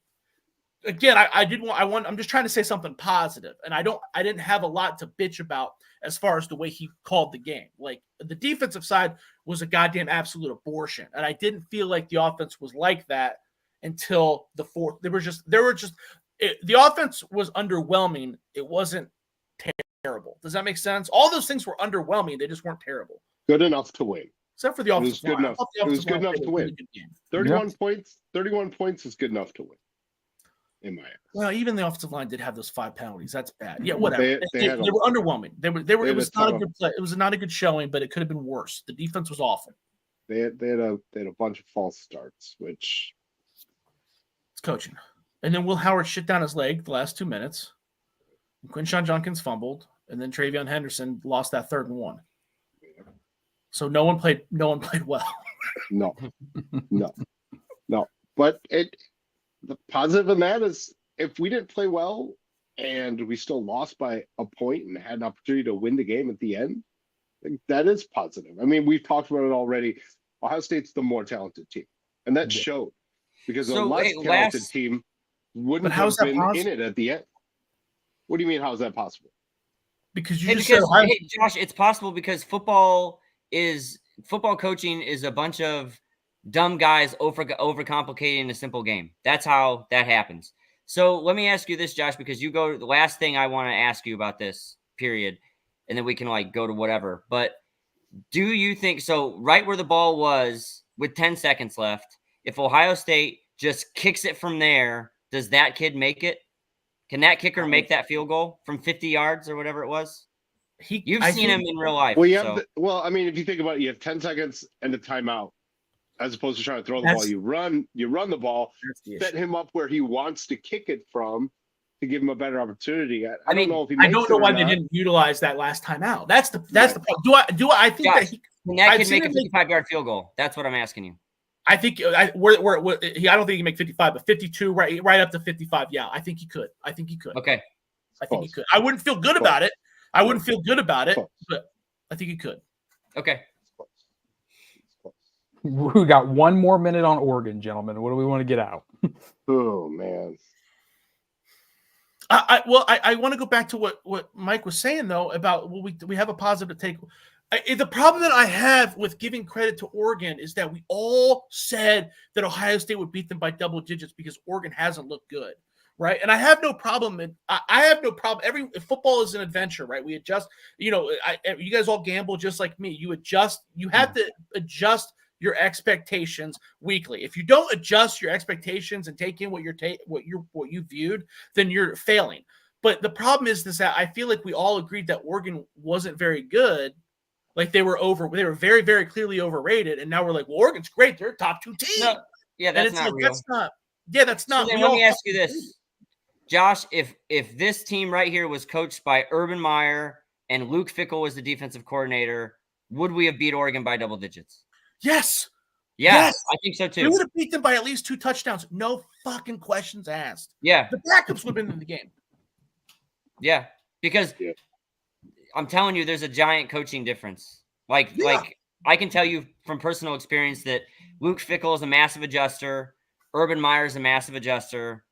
Again, I'm just trying to say something positive, and I didn't have a lot to bitch about as far as the way he called the game. Like the defensive side was a goddamn absolute abortion, and I didn't feel like the offense was like that until the 4th. The offense was underwhelming. It wasn't terrible. Does that make sense? All those things were underwhelming. They just weren't terrible. Good enough to win. Except for the offensive line. It was good enough to win. 31 points. 31 points is good enough to win. In my eyes. Well, even the offensive line did have those 5 penalties. That's bad. Yeah, whatever. They were underwhelming. They were. It was not a good play. It was not a good showing, but it could have been worse. The defense was awful. They had a bunch of false starts, which it's coaching. And then Will Howard shit down his leg the last 2 minutes. Quinshon Judkins fumbled, and then Travion Henderson lost that 3rd and 1. So no one played well. No. But the positive in that is if we didn't play well and we still lost by a point and had an opportunity to win the game at the end, I think that is positive. I mean, we've talked about it already. Ohio State's the more talented team, and that showed because a less talented team wouldn't have been in it at the end. What do you mean? How is that possible? Because Josh, it's possible because football coaching is a bunch of dumb guys overcomplicating a simple game. That's how that happens. So let me ask you this, Josh, because you go to the last thing I want to ask you about this period, and then we can go to whatever. But do you think so? Right where the ball was with 10 seconds left, if Ohio State just kicks it from there, does that kid make it? Can that kicker make that field goal from 50 yards or whatever it was? You've seen him in real life. Well, I mean, if you think about it, you have 10 seconds and a timeout, as opposed to trying to throw the ball. You run the ball, set him up where he wants to kick it from to give him a better opportunity. I don't know if he makes I don't know why they didn't utilize that last time out. That's the problem. I think Josh, can that kid make a 55-yard field goal? That's what I'm asking you. I think I don't think he can make 55, but 52, right up to 55. Yeah, I think he could. Okay. I think he could. I wouldn't feel good about it. But I think he could. Okay. We got 1 more minute on Oregon, gentlemen. What do we want to get out? Oh man. I want to go back to what Mike was saying though about we have a positive take. The problem that I have with giving credit to Oregon is that we all said that Ohio State would beat them by double digits because Oregon hasn't looked good, right? And I have no problem. I have no problem. Football is an adventure, right? We adjust. You guys all gamble just like me. You adjust. You have to adjust your expectations weekly. If you don't adjust your expectations and take in what you viewed, then you're failing. But the problem is that I feel like we all agreed that Oregon wasn't very good. Like they were very, very clearly overrated. And now we're like, well, Oregon's great. They're a top 2 team. No, yeah, that's not real. That's not. So let me ask you this, Josh, if this team right here was coached by Urban Meyer and Luke Fickell was the defensive coordinator, would we have beat Oregon by double digits? Yes. Yes, I think so too. We would have beat them by at least 2 touchdowns. No fucking questions asked. Yeah. The backups would have been in the game. Yeah, because I'm telling you, there's a giant coaching difference. Like I can tell you from personal experience that Luke Fickell is a massive adjuster, Urban Meyer is a massive adjuster,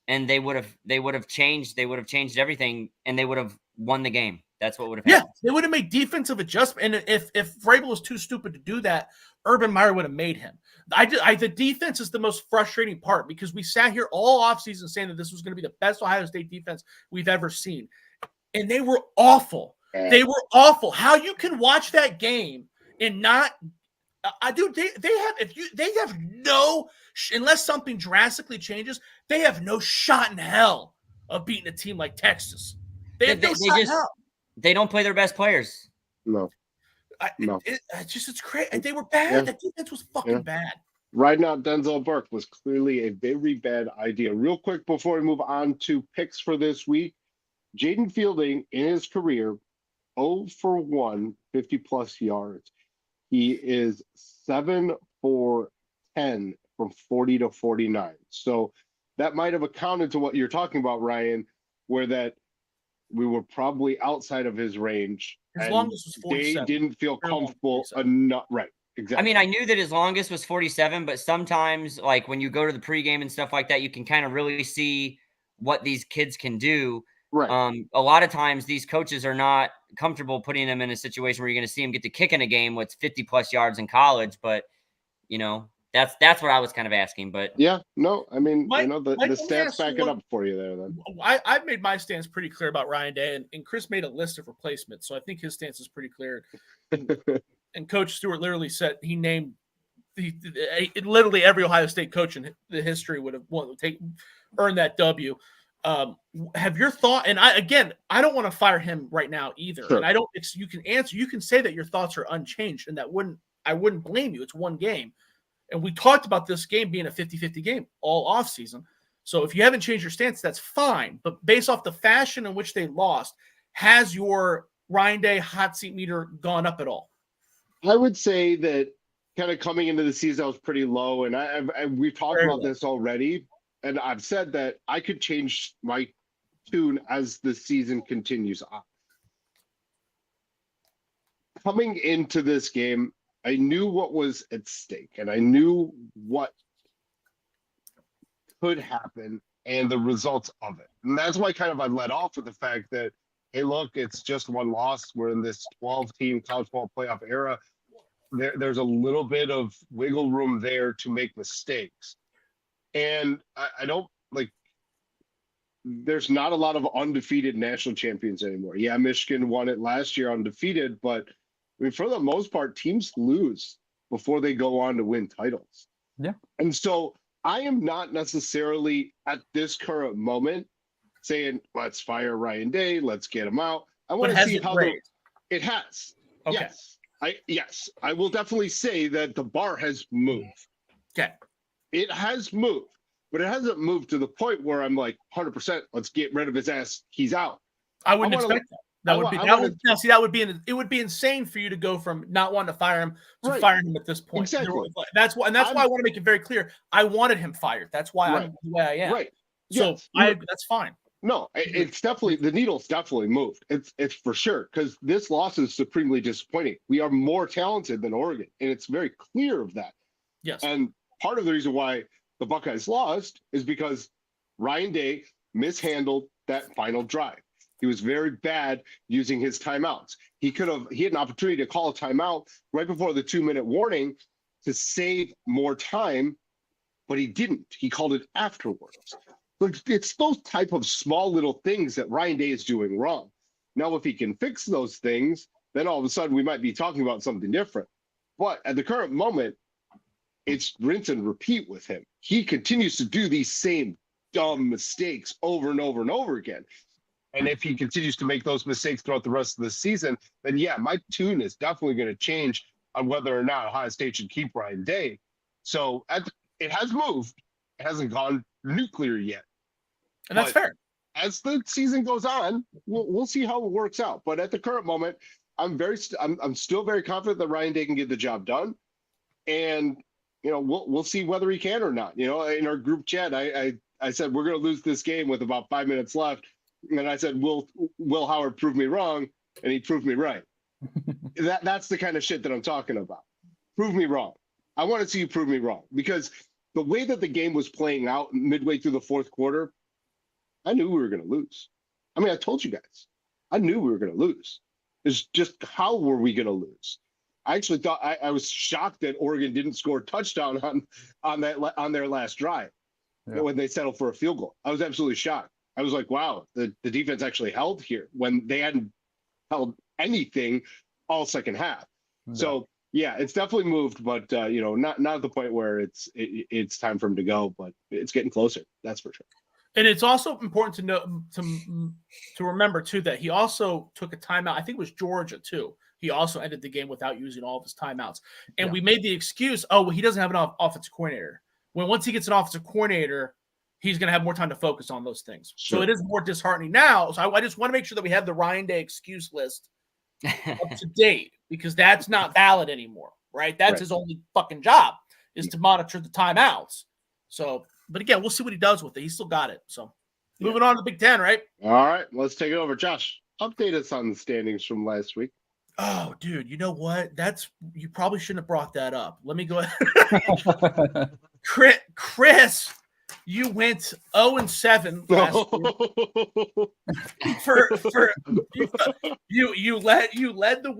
and they would have changed everything, and they would have won the game. That's what would have happened. Yeah, they would have made defensive adjustment. And if Vrabel was too stupid to do that, Urban Meyer would have made him. The defense is the most frustrating part because we sat here all offseason saying that this was going to be the best Ohio State defense we've ever seen. and they were awful. They were awful. How you can watch that game and not they have no unless something drastically changes, they have no shot in hell of beating a team like Texas. They have no shot in hell. They don't play their best players. No. It's crazy. They were bad. Yeah. That defense was fucking bad. Right now, Denzel Burke was clearly a very bad idea. Real quick before we move on to picks for this week, Jaden Fielding in his career, 0 for 1, 50-plus yards. He is 7 for 10 from 40 to 49. So that might have accounted to what you're talking about, Ryan, where that we were probably outside of his range. His longest was 47. They didn't feel comfortable enough. Right. Exactly. I mean, I knew that his longest was 47, but sometimes, like when you go to the pregame and stuff like that, you can kind of really see what these kids can do. Right. A lot of times these coaches are not comfortable putting them in a situation where you're going to see them get to kick in a game with 50-plus yards in college. But, that's what I was kind of asking. But yeah, no, I mean, Mike, the stats back it up for you there. Then I've made my stance pretty clear about Ryan Day, and Chris made a list of replacements, so I think his stance is pretty clear. And Coach Stewart literally said he named literally every Ohio State coach in the history would have earned that W. Have your thought? And I don't want to fire him right now either. Sure. And I don't. You can answer. You can say that your thoughts are unchanged, and I wouldn't blame you. It's one game, and we talked about this game being a 50-50 game all offseason. So if you haven't changed your stance, that's fine. But based off the fashion in which they lost, has your Ryan Day hot seat meter gone up at all? I would say that kind of coming into the season, I was pretty low, and we've talked about this already, and I've said that I could change my tune as the season continues on. Coming into this game, I knew what was at stake, and I knew what could happen and the results of it. And that's why kind of I led off with the fact that, hey, look, it's just one loss. We're in this 12-team college football playoff era. There's a little bit of wiggle room there to make mistakes. And I don't there's not a lot of undefeated national champions anymore. Yeah, Michigan won it last year undefeated, but I mean, for the most part, teams lose before they go on to win titles. Yeah. And so I am not necessarily at this current moment saying, let's fire Ryan Day, let's get him out. I want to see how it has. Okay. Yes. I will definitely say that the bar has moved. Okay. It has moved, but it hasn't moved to the point where I'm like 100%, let's get rid of his ass. He's out. I wouldn't expect that. It would be insane for you to go from not wanting to fire him to firing him at this point. Exactly. That's why I want to make it very clear. I wanted him fired. That's why I'm the way I am. Right. So that's fine. No, it's definitely the needle's definitely moved. It's for sure, because this loss is supremely disappointing. We are more talented than Oregon, and it's very clear of that. Yes. And part of the reason why the Buckeyes lost is because Ryan Day mishandled that final drive. He was very bad using his timeouts. He had an opportunity to call a timeout right before the 2-minute warning to save more time, but he didn't. He called it afterwards. But it's those type of small little things that Ryan Day is doing wrong. Now, if he can fix those things, then all of a sudden we might be talking about something different. But at the current moment, it's rinse and repeat with him. He continues to do these same dumb mistakes over and over and over again. And if he continues to make those mistakes throughout the rest of the season, then yeah, my tune is definitely going to change on whether or not Ohio State should keep Ryan Day. So it has moved. It hasn't gone nuclear yet. And that's fair. As the season goes on, we'll see how it works out. But at the current moment, I'm still very confident that Ryan Day can get the job done. And we'll see whether he can or not. In our group chat, I said we're going to lose this game with about 5 minutes left. And I said, Will Howard prove me wrong? And he proved me right. That's the kind of shit that I'm talking about. Prove me wrong. I want to see you prove me wrong, because the way that the game was playing out midway through the fourth quarter, I knew we were going to lose. I mean, I told you guys, I knew we were going to lose. It's just how were we going to lose? I actually thought I was shocked that Oregon didn't score a touchdown on their last drive when they settled for a field goal. I was absolutely shocked. I was like, wow, the defense actually held here when they hadn't held anything all second half. No. So yeah, it's definitely moved, but not at the point where it's time for him to go, but it's getting closer. That's for sure. And it's also important to know to remember too that he also took a timeout. I think it was Georgia too. He also ended the game without using all of his timeouts. And we made the excuse, he doesn't have an offensive coordinator. When once he gets an offensive coordinator, he's going to have more time to focus on those things. Sure. So it is more disheartening now. So I just want to make sure that we have the Ryan Day excuse list up to date, because that's not valid anymore, right? That's his only fucking job is to monitor the timeouts. So, but again, we'll see what he does with it. He's still got it. So moving on to the Big Ten, right? All right, let's take it over. Josh, update us on the standings from last week. Oh, dude, you know what? You probably shouldn't have brought that up. Let me go ahead. Chris, you went 0-7 last week. You led the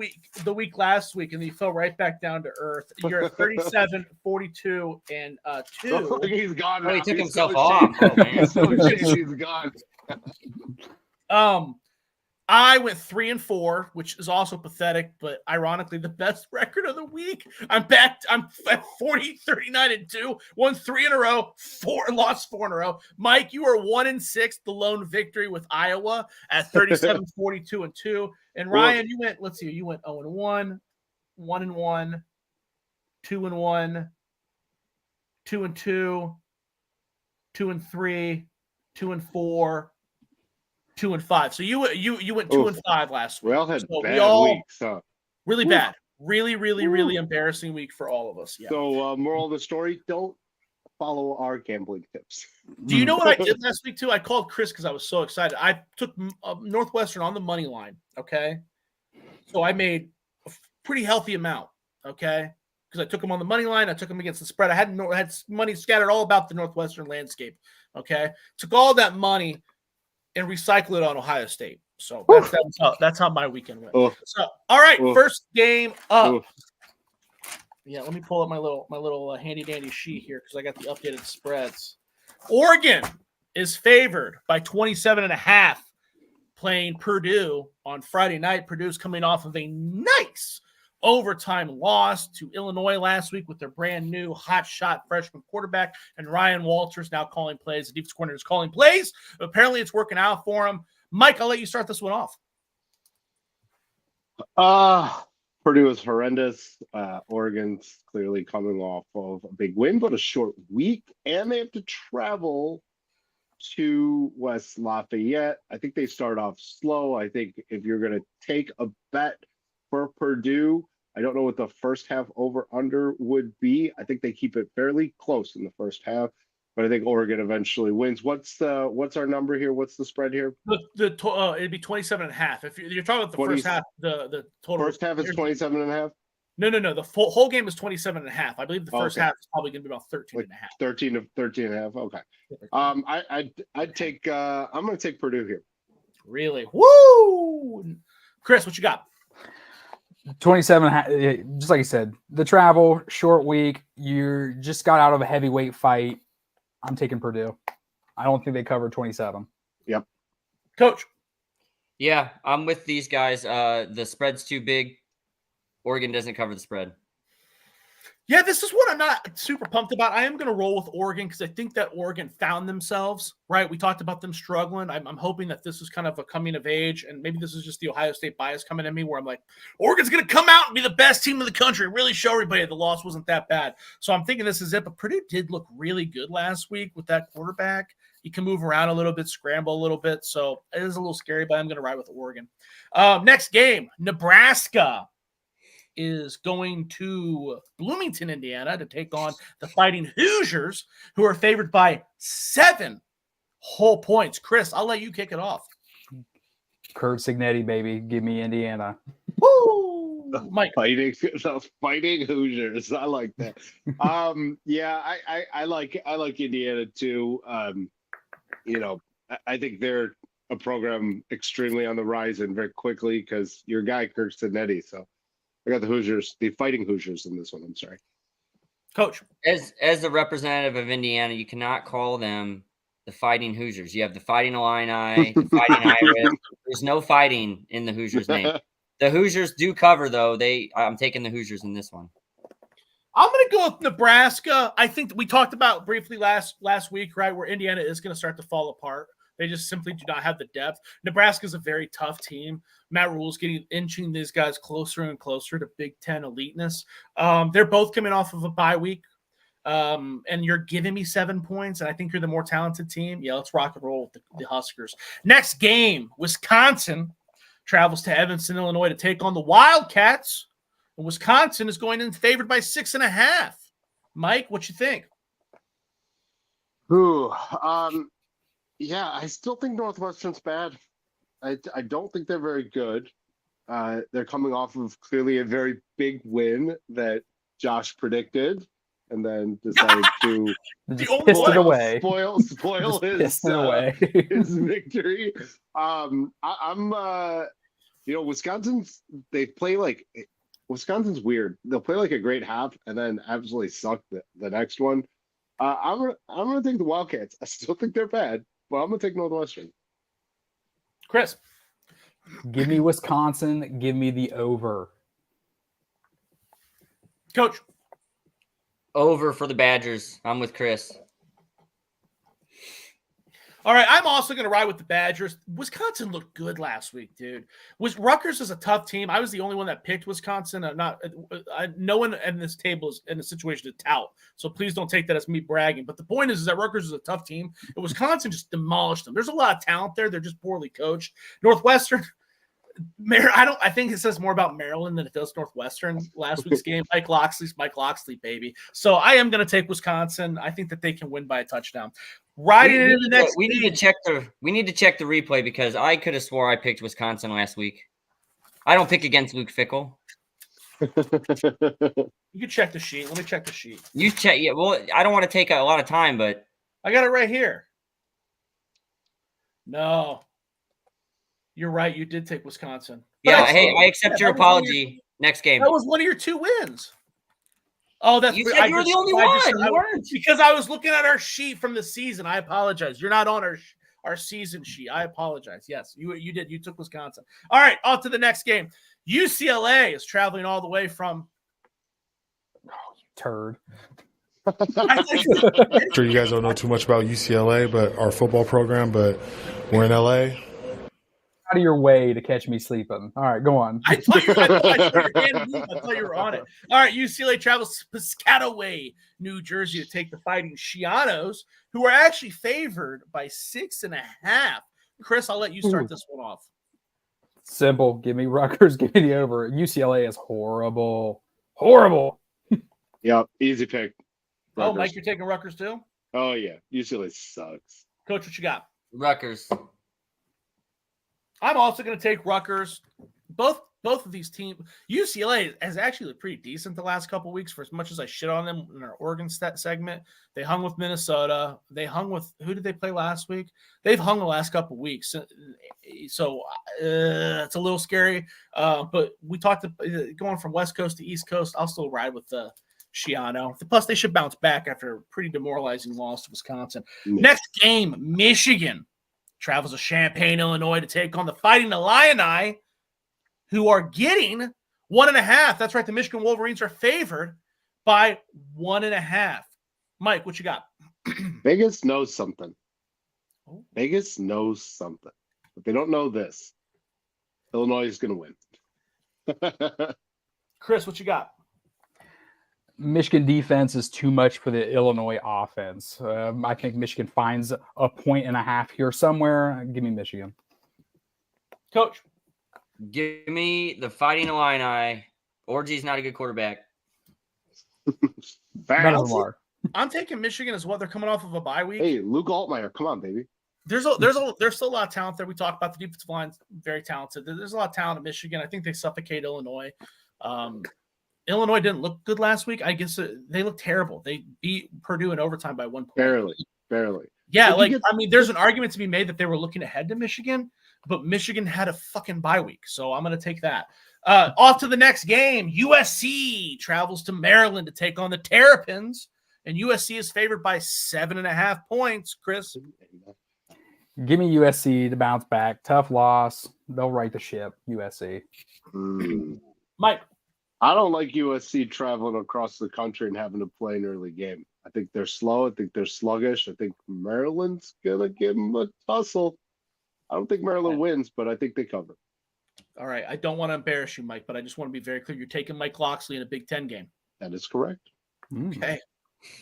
week last week, and you fell right back down to earth. You're at 37, 42, and 2. He's gone. Oh, he now. took He's himself so off. Oh, man. He's gone. I went 3-4, which is also pathetic, but ironically the best record of the week. I'm back. I'm at 40, 39-2, won 3 in a row, lost 4 in a row. Mike, you are 1-6, the lone victory with Iowa at 37, 42-2. And Ryan, you went 0-1, 1-1, 2-1, 2-2, 2-3, 2-4. 2-5. So you went 2-5 last week. We all had so bad weeks. Huh? Really bad. Really embarrassing week for all of us. Yeah. So moral of the story: don't follow our gambling tips. Do you know what I did last week too? I called Chris because I was so excited. I took Northwestern on the money line. Okay, so I made a pretty healthy amount. Okay, because I took them on the money line. I took them against the spread. I had money scattered all about the Northwestern landscape. Okay, took all that money and recycle it on Ohio State. So that's how my weekend went. So all right, first game up. Yeah, let me pull up my little handy dandy sheet here because I got the updated spreads. Oregon is favored by 27.5 playing Purdue on Friday night. Purdue's coming off of a nice overtime loss to Illinois last week with their brand new hotshot freshman quarterback, and Ryan Walters now calling plays. The defensive coordinator is calling plays. Apparently it's working out for him. Mike, I'll let you start this one off. Purdue is horrendous. Oregon's clearly coming off of a big win, but a short week, and they have to travel to West Lafayette. I think they start off slow. I think if you're going to take a bet for Purdue, I don't know what the first half over-under would be. I think they keep it fairly close in the first half, but I think Oregon eventually wins. What's our number here? What's the spread here? It'd be 27.5. If you're talking about the first half, the total. First half is 27.5? No. The whole game is 27.5. I believe the first half is probably going to be about 13.5. 13.5. Okay. I'd take. I'm going to take Purdue here. Really? Woo! Chris, what you got? 27, just like you said, the travel, short week, you just got out of a heavyweight fight. I'm taking Purdue. I don't think they cover 27. Yep. Coach. Yeah, I'm with these guys. The spread's too big. Oregon doesn't cover the spread. Yeah, this is what I'm not super pumped about. I am going to roll with Oregon because I think that Oregon found themselves, right? We talked about them struggling. I'm hoping that this is kind of a coming of age, and maybe this is just the Ohio State bias coming at me where I'm like, Oregon's going to come out and be the best team in the country, really show everybody the loss wasn't that bad. So I'm thinking this is it, but Purdue did look really good last week with that quarterback. He can move around a little bit, scramble a little bit, so it is a little scary, but I'm going to ride with Oregon. Next game, Nebraska is going to Bloomington, Indiana to take on the Fighting Hoosiers, who are favored by 7 whole points. Chris, I'll let you kick it off. Kurt Signetti, baby. Give me Indiana. Woo! Mike. Fighting Hoosiers. I like that. Yeah, I like Indiana too. I think they're a program extremely on the rise and very quickly because your guy Kurt Signetti, so I got the Hoosiers, the Fighting Hoosiers in this one. I'm sorry. Coach. As the representative of Indiana, you cannot call them the Fighting Hoosiers. You have the Fighting Illini, the Fighting Irish. There's no fighting in the Hoosiers' name. The Hoosiers do cover, though. I'm taking the Hoosiers in this one. I'm going to go with Nebraska. I think that we talked about briefly last week, right, where Indiana is going to start to fall apart. They just simply do not have the depth. Nebraska is a very tough team. Matt Rule's inching these guys closer and closer to Big Ten eliteness. They're both coming off of a bye week. And you're giving me 7 points, and I think you're the more talented team. Yeah, let's rock and roll with the Huskers. Next game, Wisconsin travels to Evanston, Illinois to take on the Wildcats. And Wisconsin is going in favored by 6.5. Mike, what you think? Yeah, I still think Northwestern's bad. I don't think they're very good. They're coming off of clearly a very big win that Josh predicted, and then decided to spoil his victory. Wisconsin's weird. They'll play like a great half and then absolutely suck the next one. I'm gonna take the Wildcats. I still think they're bad, but I'm gonna take Northwestern. Chris, give me Wisconsin. Give me the over. Coach. Over for the Badgers. I'm with Chris. All right, I'm also going to ride with the Badgers. Wisconsin looked good last week, dude. Rutgers is a tough team. I was the only one that picked Wisconsin. No one in this table is in a situation to tout, so please don't take that as me bragging. But the point is that Rutgers is a tough team, and Wisconsin just demolished them. There's a lot of talent there. They're just poorly coached. Northwestern, I think it says more about Maryland than it does Northwestern. Last week's game, Mike Loxley, baby. So I am going to take Wisconsin. I think that they can win by a touchdown. Riding into the next. We need to check the replay because I could have swore I picked Wisconsin last week. I don't pick against Luke Fickell. You can check the sheet. Let me check the sheet. You check. Yeah. Well, I don't want to take a lot of time, but I got it right here. No. You're right. You did take Wisconsin. Yeah. Hey, I accept your apology. Next game. That was one of your 2 wins. Oh, that's you said you were the only one. Because I was looking at our sheet from the season. I apologize. You're not on our season sheet. I apologize. Yes, you did. You took Wisconsin. All right, on to the next game. UCLA is traveling all the way from. Oh, you turd. I'm sure you guys don't know too much about UCLA, but our football program, but we're in LA. Out of your way to catch me sleeping. All right, go on. I thought you were on it. All right, UCLA travels to Piscataway, New Jersey to take the Fighting Schianos, who are actually favored by 6.5. Chris, I'll let you start this one off. Simple. Give me Rutgers. Give me the over. UCLA is horrible. Horrible. Yep, easy pick. Rutgers. Oh, Mike, you're taking Rutgers too? Oh, yeah. UCLA sucks. Coach, what you got? Rutgers. I'm also going to take Rutgers. Both of these teams, UCLA has actually looked pretty decent the last couple of weeks. For as much as I shit on them in our Oregon segment, they hung with Minnesota. They hung with who did they play last week? They've hung the last couple of weeks, so it's a little scary. But we talked going from West Coast to East Coast. I'll still ride with the Schiano. Plus, they should bounce back after a pretty demoralizing loss to Wisconsin. Next game, Michigan travels to Champaign, Illinois to take on the Fighting Illini, who are getting 1.5. That's right. The Michigan Wolverines are favored by 1.5. Mike, what you got? Vegas knows something. Vegas knows something. But they don't know this. Illinois is going to win. Chris, what you got? Michigan defense is too much for the Illinois offense. I think Michigan finds 1.5 points here somewhere. Give me Michigan. Coach. Give me the Fighting Illini. Orgy's not a good quarterback. None of them are. I'm taking Michigan as well. They're coming off of a bye week. Hey, Luke Altmaier, come on, baby. There's still a lot of talent there. We talked about the defensive line, very talented. There's a lot of talent at Michigan. I think they suffocate Illinois. Illinois didn't look good last week. I guess they looked terrible. They beat Purdue in overtime by 1 point. Barely. Yeah, there's an argument to be made that they were looking ahead to Michigan, but Michigan had a fucking bye week, so I'm going to take that. Off to the next game. USC travels to Maryland to take on the Terrapins and USC is favored by 7.5 points. Chris, Give me USC to bounce back. Tough loss. They'll right the ship. USC. Mike. I don't like USC traveling across the country and having to play an early game. I think they're slow. I think they're sluggish. I think Maryland's going to give them a tussle. I don't think Maryland wins, but I think they cover. All right. I don't want to embarrass you, Mike, but I just want to be very clear. You're taking Mike Loxley in a Big Ten game. That is correct. Okay.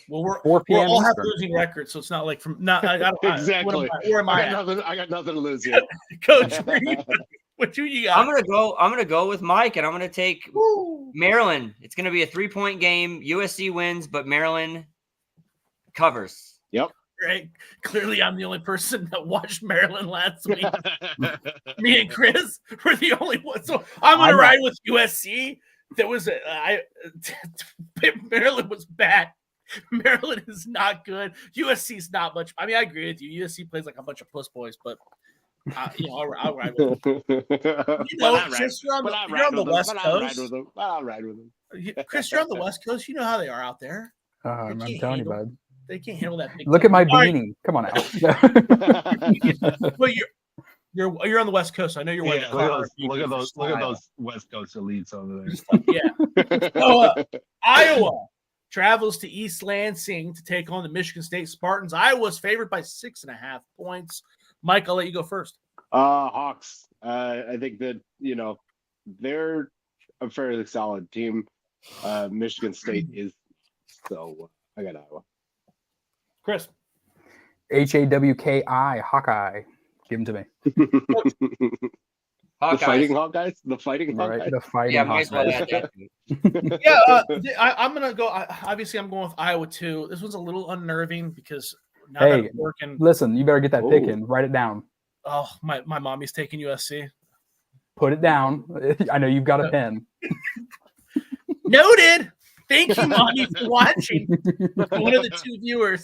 Well, we're 4 p.m. all have Eastern. losing records, so it's not like from not Exactly. Where am I at? I got nothing to lose here. Coach, what you got? I'm gonna go with Mike, and I'm gonna take Maryland. It's gonna be a 3-point game. USC wins, but Maryland covers. Yep. Right. Clearly, I'm the only person that watched Maryland last week. Me and Chris were the only ones. So I'm gonna ride with USC. There was Maryland was bad. Maryland is not good. USC is not much. I mean, I agree with you. USC plays like a bunch of puss boys, but I'll ride with them. Chris, you're on the West Coast. I'll ride with them. Chris, you're on the West Coast. You know how they are out there. I'm telling you, bud. They can't handle that big. Look at my beanie. Come on now. But you're on the West Coast. I know you're wearing. Look at those West Coast elites over there. Yeah. Iowa travels to East Lansing to take on the Michigan State Spartans. Iowa's favored by 6.5 points. Mike, I'll let you go first. Hawks. I think that they're a fairly solid team. Michigan State is, so I got Iowa. Chris. HAWKI, Hawkeye. Give them to me. The fighting Hawkeyes? The fighting Hawkeyes? Right, the fighting Hawkeyes. I'm going to go. Obviously, I'm going with Iowa, too. This one's a little unnerving because now that I'm working. Listen, you better get that pick in. Write it down. Oh, my mommy's taking USC. Put it down. I know you've got a pen. Noted. Thank you, Mommy, for watching. One of the two viewers.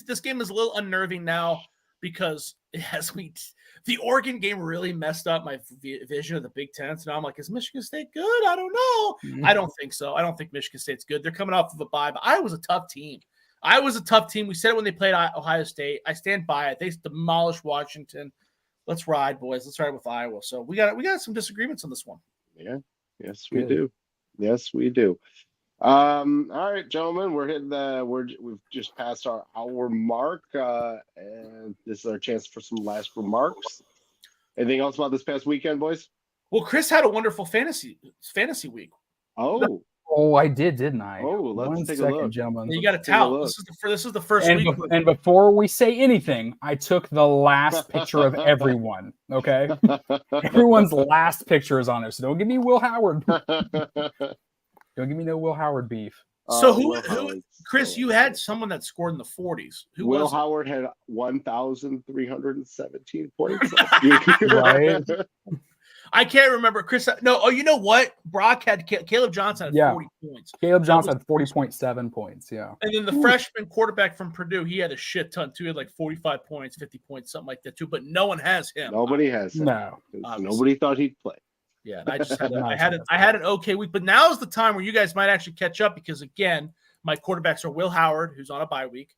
This game is a little unnerving now because the Oregon game really messed up my vision of the Big Ten. So now I'm like, is Michigan State good? I don't know. I don't think so. I don't think Michigan State's good. They're coming off of a bye, but Iowa's a tough team. We said it when they played Ohio State. I stand by it. They demolished Washington. Let's ride, boys. Let's ride with Iowa. So we got some disagreements on this one. Yeah. Yes, we do. Yes, we do. All right, gentlemen, we've just passed our hour mark, and this is our chance for some last remarks. Anything else about this past weekend, boys? Well, Chris had a wonderful fantasy week. Oh, I did, didn't I? Oh, let's take a look, gentlemen. You got to tell. This is the first week. And before we say anything, I took the last picture of everyone. Okay, everyone's last picture is on there, so don't give me Will Howard. Don't give me no Will Howard beef. So who Chris? You had someone that scored in the 40s. Who Will was it? Howard had 1,317 points. Right. I can't remember, Chris. No, you know what? Brock had Caleb Johnson had 40 points. Caleb Johnson had 40.7 points. Yeah. And then the freshman quarterback from Purdue, he had a shit ton too. He had like 45 points, 50 points, something like that too. But no one has him. Nobody has him. No. Nobody thought he'd play. Yeah, and I just had I had an okay week, but now is the time where you guys might actually catch up because again, my quarterbacks are Will Howard, who's on a bye week,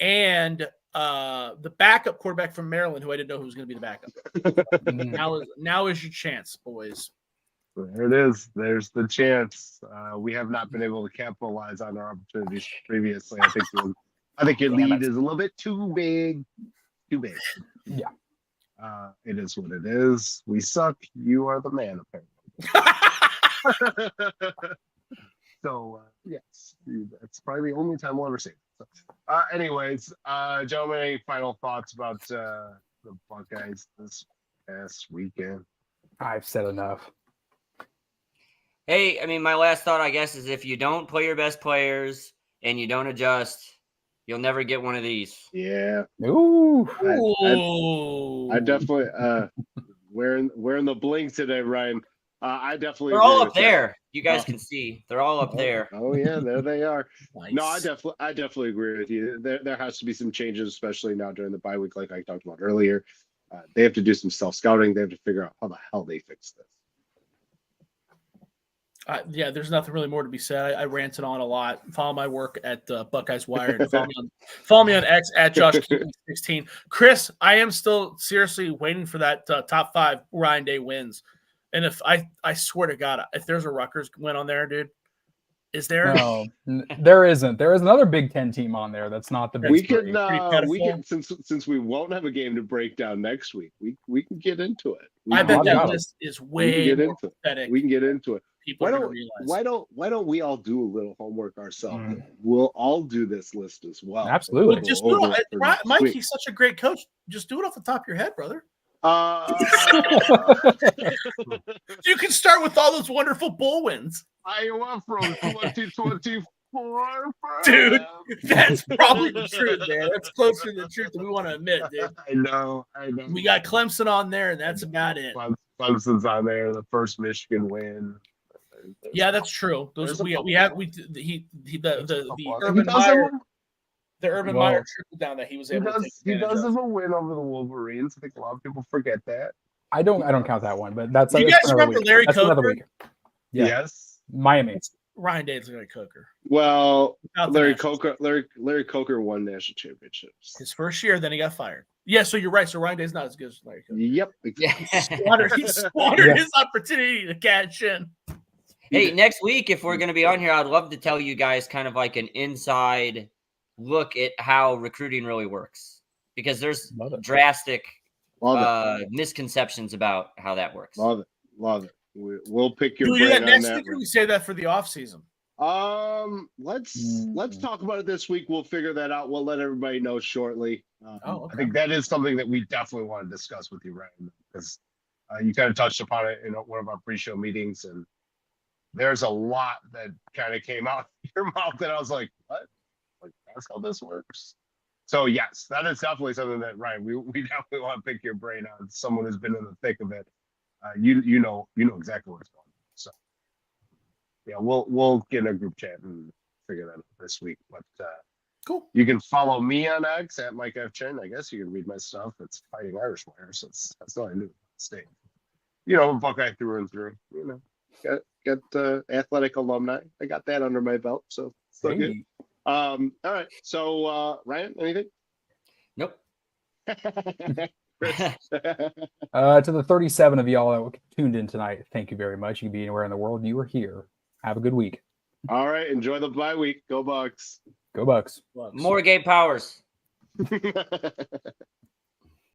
and the backup quarterback from Maryland, who I didn't know who was going to be the backup. now is your chance, boys. There it is. There's the chance. We have not been able to capitalize on our opportunities previously. I think your lead is a little bit too big. Too big. Yeah. It is what it is. We suck. You are the man, apparently. So, yes, that's probably the only time we'll ever see it. So, anyways, gentlemen, any final thoughts about the Buckeyes this past weekend? I've said enough. Hey, I mean, my last thought, I guess, is if you don't play your best players and you don't adjust, you'll never get one of these. Yeah. Ooh. I definitely wearing the blink today, Ryan. I definitely. They're all up there. You guys can see. They're all up there. Oh yeah, there they are. Nice. No, I definitely agree with you. There has to be some changes, especially now during the bye week, like I talked about earlier. They have to do some self-scouting. They have to figure out how the hell they fix this. Yeah, there's nothing really more to be said. I ranted on a lot. Follow my work at Buckeyes Wire. And follow me on X at Josh16. Chris, I am still seriously waiting for that top 5 Ryan Day wins. And if I swear to God, if there's a Rutgers win on there, dude, is there? No, there isn't. There is another Big Ten team on there. That's not the Big We Three. can since we won't have a game to break down next week, we can get into it. I bet that list is way more pathetic. We can get into it. People are going to realize. Why don't we all do a little homework ourselves? We'll all do this list as well. Absolutely. Well, just do it. Mike, he's such a great coach. Just do it off the top of your head, brother. You can start with all those wonderful bowl wins. Iowa from 2024. Dude, that's probably the truth, man. That's closer to the truth than we want to admit, dude. I know. We got Clemson on there, and that's about it. Clemson's on there. The first Michigan win. Yeah, that's true. Those the Urban Meyer trickle down that he was able to take. He does have a win over the Wolverines. I think a lot of people forget that. I don't count that one, but that's. You guys remember Larry Coker? Yeah. Yes. Miami. Ryan Day's Larry Coker. Well, Larry Coker won national championships. His first year, then he got fired. Yeah, so you're right. So Ryan Day's not as good as Larry Coker. Yep. He squandered his opportunity to catch in. Hey, next week, if we're going to be on here, I'd love to tell you guys kind of like an inside look at how recruiting really works, because there's drastic misconceptions about how that works. Love it. We'll pick your brain on that next week, or we say that for the off season. Let's talk about it this week. We'll figure that out. We'll let everybody know shortly. Okay. I think that is something that we definitely want to discuss with you, Ryan, because you kind of touched upon it in one of our pre-show meetings, and there's a lot that kind of came out of your mouth that I was like, what? Like, that's how this works. So yes, that is definitely something that, Ryan, we definitely want to pick your brain on. Someone who's been in the thick of it. You know exactly what's going on. So yeah, we'll get in a group chat and figure that out this week. But cool. You can follow me on X at Mike F. Chen. I guess you can read my stuff. It's Fighting Irish Wire, so that's all I knew. State. Buckeye through and through. Got athletic alumni. I got that under my belt, so still good. All right. So Ryan, anything? Nope. To the 37 of y'all that tuned in tonight, thank you very much. You can be anywhere in the world. You are here. Have a good week. All right. Enjoy the bye week. Go Bucks. Go Bucks. More Gabe Powers.